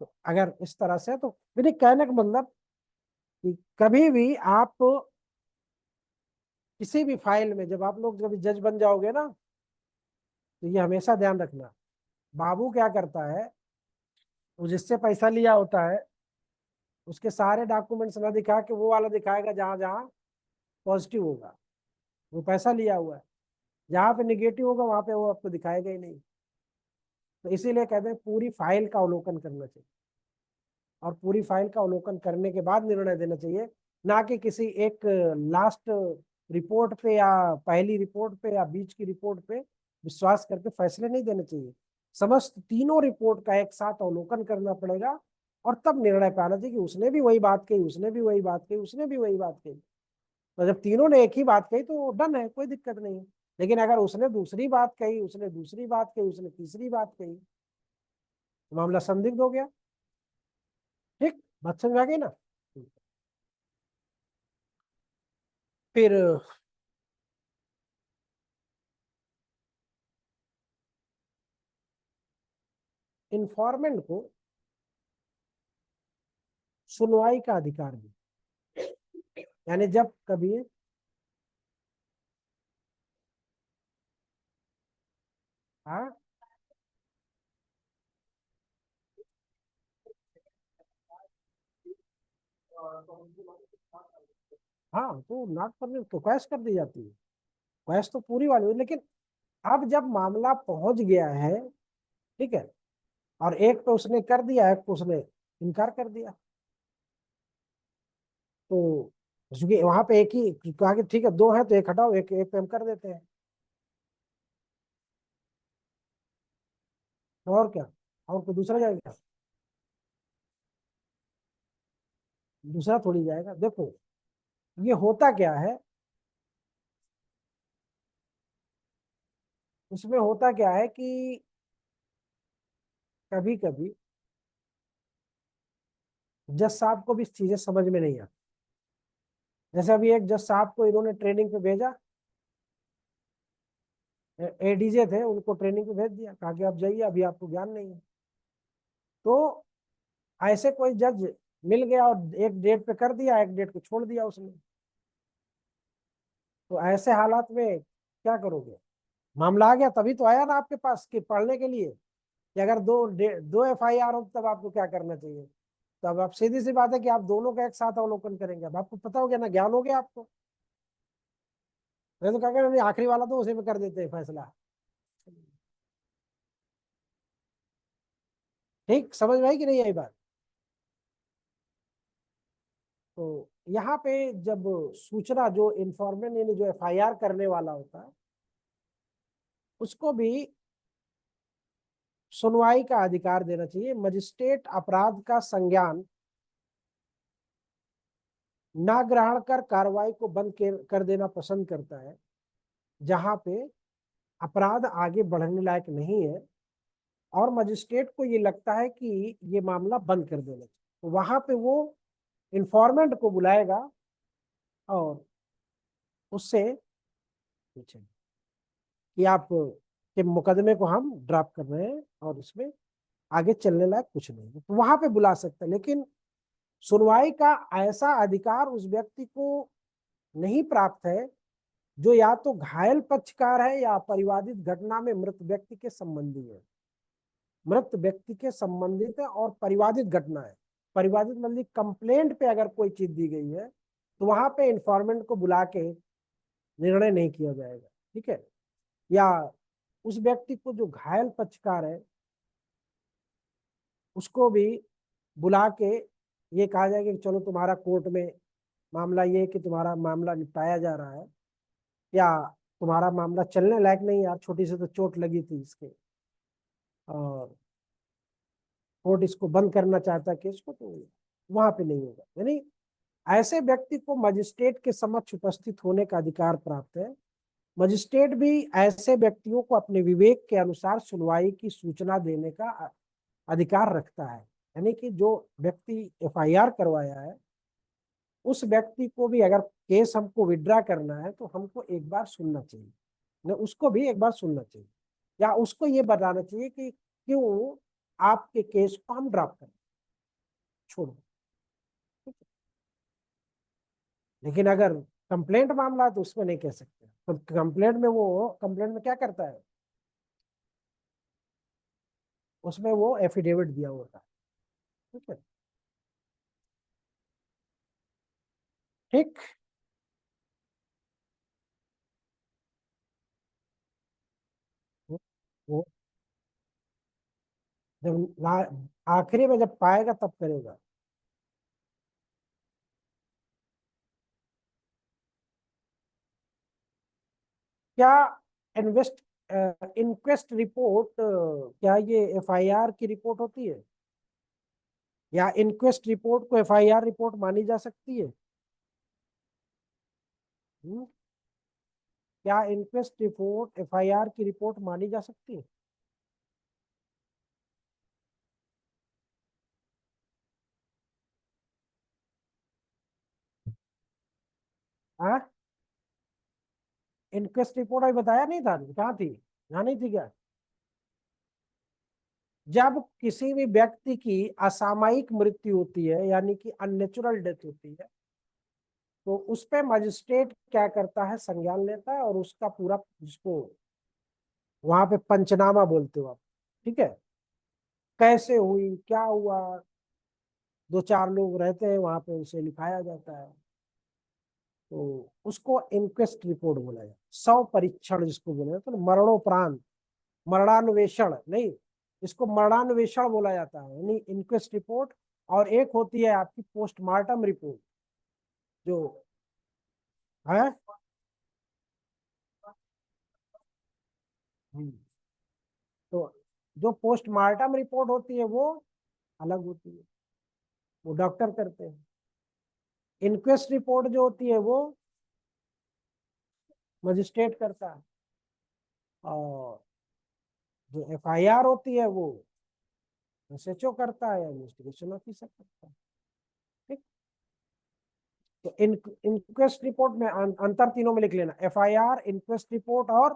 तो अगर इस तरह से, तो मेरे कहने का मतलब कि कभी भी आप किसी भी फाइल में, जब आप लोग कभी जज बन जाओगे ना, तो ये हमेशा ध्यान रखना, बाबू क्या करता है, वो जिससे पैसा लिया होता है उसके सारे डॉक्यूमेंट्स ना दिखा के वो वाला दिखाएगा जहां जहां पॉजिटिव होगा, वो पैसा लिया हुआ है। जहां पे निगेटिव होगा वहां पे वो आपको दिखाएगा ही नहीं। तो इसीलिए कहते हैं पूरी फाइल का अवलोकन करना चाहिए, और पूरी फाइल का अवलोकन करने के बाद निर्णय देना चाहिए, ना कि किसी एक लास्ट रिपोर्ट पे या पहली रिपोर्ट पे या बीच की रिपोर्ट पे विश्वास करके फैसले नहीं देने चाहिए। समस्त तीनों रिपोर्ट का एक साथ अवलोकन करना पड़ेगा, और तब निर्णय पे आना चाहिए कि उसने भी वही बात कही, उसने भी वही बात कही, उसने भी वही बात कही। तो जब तीनों ने एक ही बात कही तो डन है, कोई दिक्कत नहीं है। लेकिन अगर उसने दूसरी बात कही, उसने दूसरी बात कही, उसने तीसरी बात कही, तो मामला संदिग्ध हो गया। ठीक, बात समझ आ गई ना? फिर इन्फॉर्मेंट को सुनवाई का अधिकार भी, यानी जब कभी, हाँ हाँ, तो नॉट परमिट तो कैश कर दी जाती है, कैश तो पूरी वाली हुई। लेकिन अब जब मामला पहुंच गया है, ठीक है, और एक पे उसने कर दिया, एक पे उसने इनकार कर दिया, तो क्योंकि वहां पे एक ही कहा कि ठीक है दो है तो एक हटाओ, एक एक पे हम कर देते हैं, और क्या, और कोई दूसरा जाएगा? दूसरा थोड़ी जाएगा। देखो ये होता क्या है, उसमें होता क्या है कि कभी कभी जज साहब को भी चीजें समझ में नहीं आती। जैसे अभी एक जज साहब को इन्होंने ट्रेनिंग पे भेजा, एडीजे थे, उनको ट्रेनिंग पे भेज दिया, कहा कि आप जाइए, अभी आपको ज्ञान नहीं है। तो ऐसे कोई जज मिल गया और एक डेट पे कर दिया, एक डेट को छोड़ दिया उसने, तो ऐसे हालात में क्या करोगे? मामला आ गया तभी तो आया ना आपके पास कि पढ़ने के लिए, कि अगर दो एफआईआर हो तब आपको क्या करना चाहिए। तब आप, सीधी सी बात है कि आप दोनों का एक साथ अवलोकन करेंगे। अब आपको पता हो गया ना, ज्ञान हो गया आपको। नहीं तो क्या करें, नहीं आखिरी वाला तो उसी में कर देते हैं फैसला। ठीक, समझ में आई कि नहीं आई बात? तो यहाँ पे जब सूचना, जो इन्फॉर्मेंट यानी जो एफआईआर करने वाला होता है, उसको भी सुनवाई का अधिकार देना चाहिए। मजिस्ट्रेट अपराध का संज्ञान ना ग्रहण कर कार्रवाई को बंद कर देना पसंद करता है जहां पे अपराध आगे बढ़ने लायक नहीं है, और मजिस्ट्रेट को ये लगता है कि ये मामला बंद कर देना चाहिए, तो वहां पे वो इन्फॉर्मेंट को बुलाएगा और उससे पूछेगा कि आप के मुकदमे को हम ड्रॉप कर रहे हैं और इसमें आगे चलने लायक कुछ नहीं है, तो वहां पे बुला सकते हैं। लेकिन सुनवाई का ऐसा अधिकार उस व्यक्ति को नहीं प्राप्त है जो या तो घायल पक्षकार है या परिवादित घटना में मृत व्यक्ति के संबंधी है। मृत व्यक्ति के संबंधित है और परिवादित घटना है। परिवादित मतलब कंप्लेंट पे अगर कोई चीज दी गई है तो वहां पे इंफॉर्मेंट को बुला के निर्णय नहीं किया जाएगा, ठीक है। या उस व्यक्ति को जो घायल पक्षकार है उसको भी बुला के ये कहा जाएगा कि चलो तुम्हारा कोर्ट में मामला ये है कि तुम्हारा मामला निपटाया जा रहा है, या तुम्हारा मामला चलने लायक नहीं यार, छोटी सी तो चोट लगी थी इसके और कोर्ट इसको बंद करना चाहता है केस को, तो वहां पे नहीं होगा। यानी ऐसे व्यक्ति को मजिस्ट्रेट के समक्ष उपस्थित होने का अधिकार प्राप्त है। मजिस्ट्रेट भी ऐसे व्यक्तियों को अपने विवेक के अनुसार सुनवाई की सूचना देने का अधिकार रखता है। यानी कि जो व्यक्ति एफआईआर करवाया है उस व्यक्ति को भी अगर केस हमको विड्रा करना है तो हमको एक बार सुनना चाहिए, न उसको भी एक बार सुनना चाहिए, या उसको ये बताना चाहिए कि क्यों आपके केस को हम ड्रॉप करें, छोड़ो। लेकिन अगर कंप्लेंट मामला है तो उसमें नहीं कह सकते। तो कंप्लेंट में क्या करता है, उसमें वो एफिडेविट दिया होता है, ठीक है। ठीक। वो जब आखिरी में जब पाएगा तब करेगा। क्या इन्वेस्ट इंक्वेस्ट रिपोर्ट क्या ये एफआईआर की रिपोर्ट होती है, या इंक्वेस्ट रिपोर्ट को एफआईआर रिपोर्ट मानी जा सकती है? हम्म? क्या इंक्वेस्ट रिपोर्ट एफआईआर की रिपोर्ट मानी जा सकती है? हाँ, इंक्वेस्ट रिपोर्ट अभी बताया नहीं था, कहाँ थी, यहाँ नहीं थी क्या? जब किसी भी व्यक्ति की असामयिक मृत्यु होती है यानी कि अननेचुरल डेथ होती है तो उस पे मजिस्ट्रेट क्या करता है, संज्ञान लेता है और उसका पूरा, जिसको वहां पे पंचनामा बोलते हो आप, ठीक है, कैसे हुई, क्या हुआ, दो चार लोग रहते हैं वहां पे, उसे लिखाया जाता है, तो उसको इंक्वेस्ट रिपोर्ट बोला जाता है। शव परीक्षण जिसको बोला जाता है, तो मरणोपरांत, मरणान्वेषण नहीं, इसको मरणान्वेषण बोला जाता है, यानी इंक्वेस्ट रिपोर्ट। और एक होती है आपकी पोस्टमार्टम रिपोर्ट जो है। हम्म, तो जो पोस्टमार्टम रिपोर्ट होती है वो अलग होती है, वो डॉक्टर करते हैं। इंक्वेस्ट रिपोर्ट जो होती है वो मजिस्ट्रेट करता है, और जो एफआईआर होती है वो एसएचओ करता है या इन्वेस्टिगेशन ऑफिसर करता है, ठीक। तो इंक्वेस्ट रिपोर्ट में अंतर तीनों में लिख लेना, एफआईआर, इंक्वेस्ट रिपोर्ट और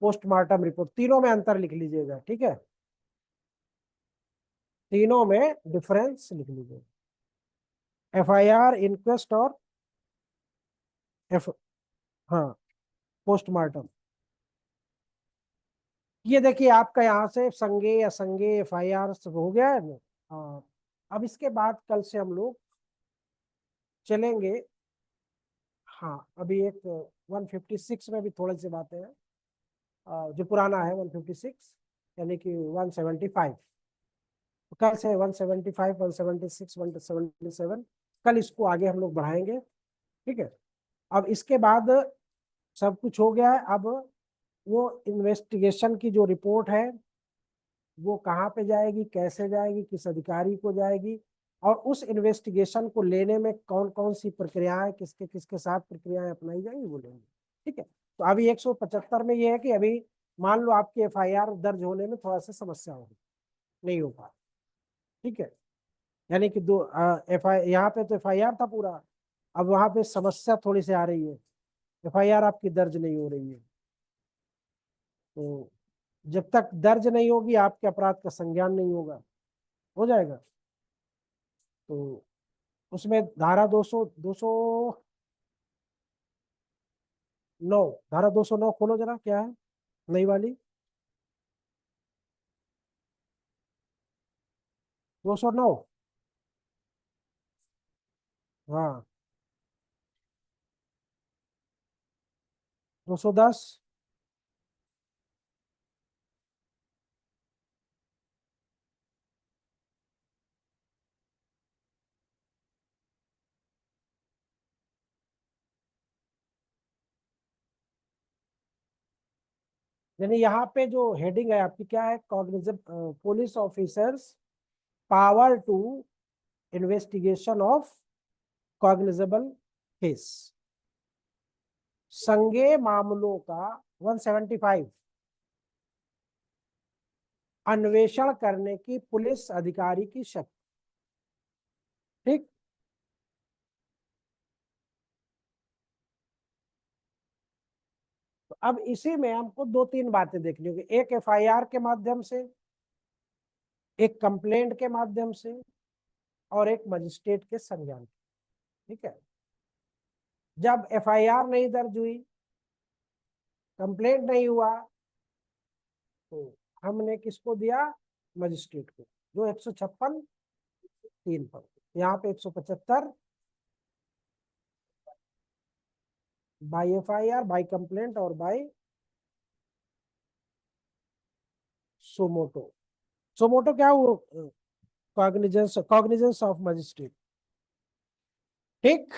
पोस्टमार्टम रिपोर्ट, तीनों में अंतर लिख लीजिएगा, ठीक है। तीनों में डिफरेंस लिख लीजिएगा, एफआईआर, इंक्वेस्ट और एफ हाँ पोस्टमार्टम। ये देखिए आपका यहाँ से संज्ञेय असंज्ञेय एफआईआर सब हो गया है ना। हाँ, अब इसके बाद कल से हम लोग चलेंगे। हाँ, अभी एक 156 में भी थोड़ी सी बातें हैं, जो पुराना है 156 यानी कि 175। तो कल से 175, 176, 177, कल इसको आगे हम लोग बढ़ाएंगे, ठीक है। अब इसके बाद सब कुछ हो गया है। अब वो इन्वेस्टिगेशन की जो रिपोर्ट है वो कहाँ पे जाएगी, कैसे जाएगी, किस अधिकारी को जाएगी, और उस इन्वेस्टिगेशन को लेने में कौन कौन सी प्रक्रियाएं, किसके किसके साथ प्रक्रियाएं अपनाई जाएंगी वो लेंगे, ठीक है। तो अभी 175 में ये है कि अभी मान लो आपकी एफआईआर दर्ज होने में थोड़ा सा समस्या होगी, नहीं हो पा, ठीक है। यानी कि दो यहाँ पे तो एफआईआर था पूरा, अब वहां पे समस्या थोड़ी सी आ रही है, एफआईआर आपकी दर्ज नहीं हो रही है। तो जब तक दर्ज नहीं होगी आपके अपराध का संज्ञान नहीं होगा, हो जाएगा। तो उसमें धारा 200 9, धारा 209 खोलो जरा, क्या है नई वाली? 209। हाँ। 210। यानी यहाँ पे जो हेडिंग है आपकी क्या है? Cognizable police officers power to investigation of cognizable case, संज्ञेय मामलों का 175 अन्वेषण करने की पुलिस अधिकारी की शक्ति। ठीक। तो अब इसी में हमको दो तीन बातें देखनी होगी, एक एफआईआर के माध्यम से, एक कंप्लेंट के माध्यम से, और एक मजिस्ट्रेट के संज्ञान। ठीक है। जब एफआईआर नहीं दर्ज हुई, कंप्लेंट नहीं हुआ, तो हमने किसको दिया? मजिस्ट्रेट को, जो 156(3) पर, यहाँ पे 175 बाई एफआईआर, बाई कंप्लेंट और बाई सोमोटो। सोमोटो क्या वो? Cognizance of magistrate. ठीक।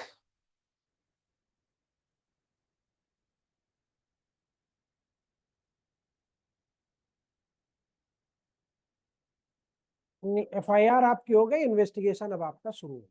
एफआईआर आपकी हो गई, इन्वेस्टिगेशन अब आपका शुरू है।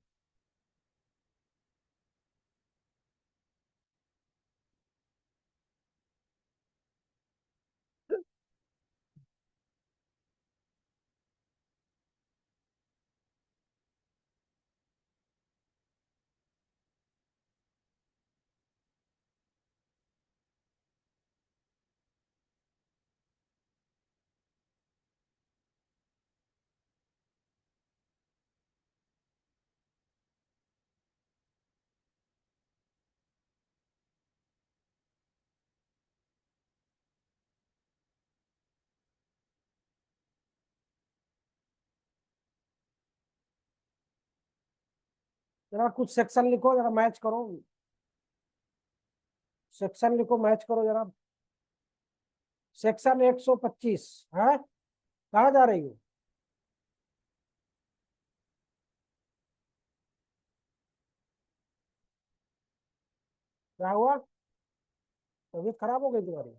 जरा कुछ सेक्शन लिखो, जरा मैच करो, सेक्शन लिखो, मैच करो जरा। सेक्शन 125 है, कहाँ जा रही हो? क्या हुआ? तबीयत खराब हो गई तुम्हारी?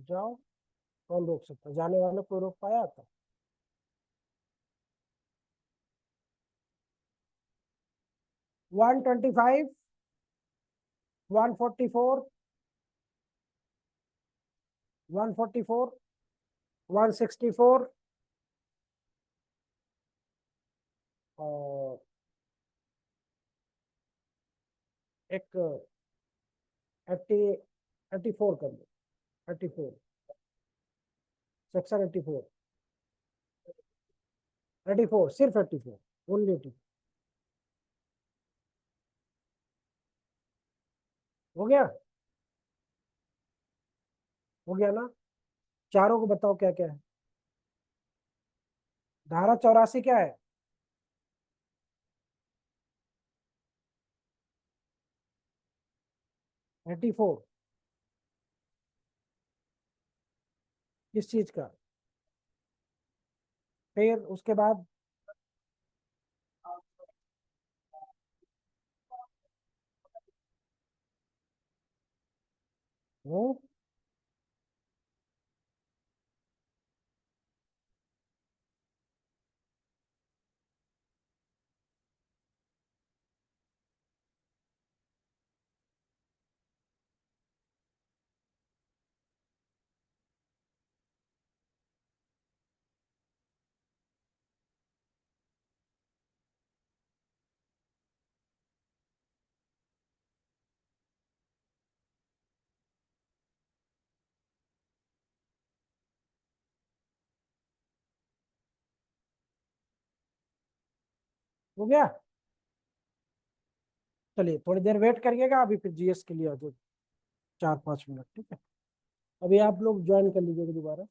जाओ, कौन रोक सकता है? जाने वाले कोई रोक पाया था? 125, 144, 144, 164 और एक 84 कर दो। 84, सेक्शन 84, 84, सिर्फ 84, ओनली 84। हो गया? हो गया ना? चारों को बताओ क्या क्या है। धारा 84 क्या है? 84 किस चीज का? फिर उसके बाद वो हो गया। चलिए थोड़ी देर वेट करिएगा, अभी फिर जीएस के लिए आ जाओ 4-5 मिनट, ठीक है। अभी आप लोग ज्वाइन कर लीजिएगा दोबारा।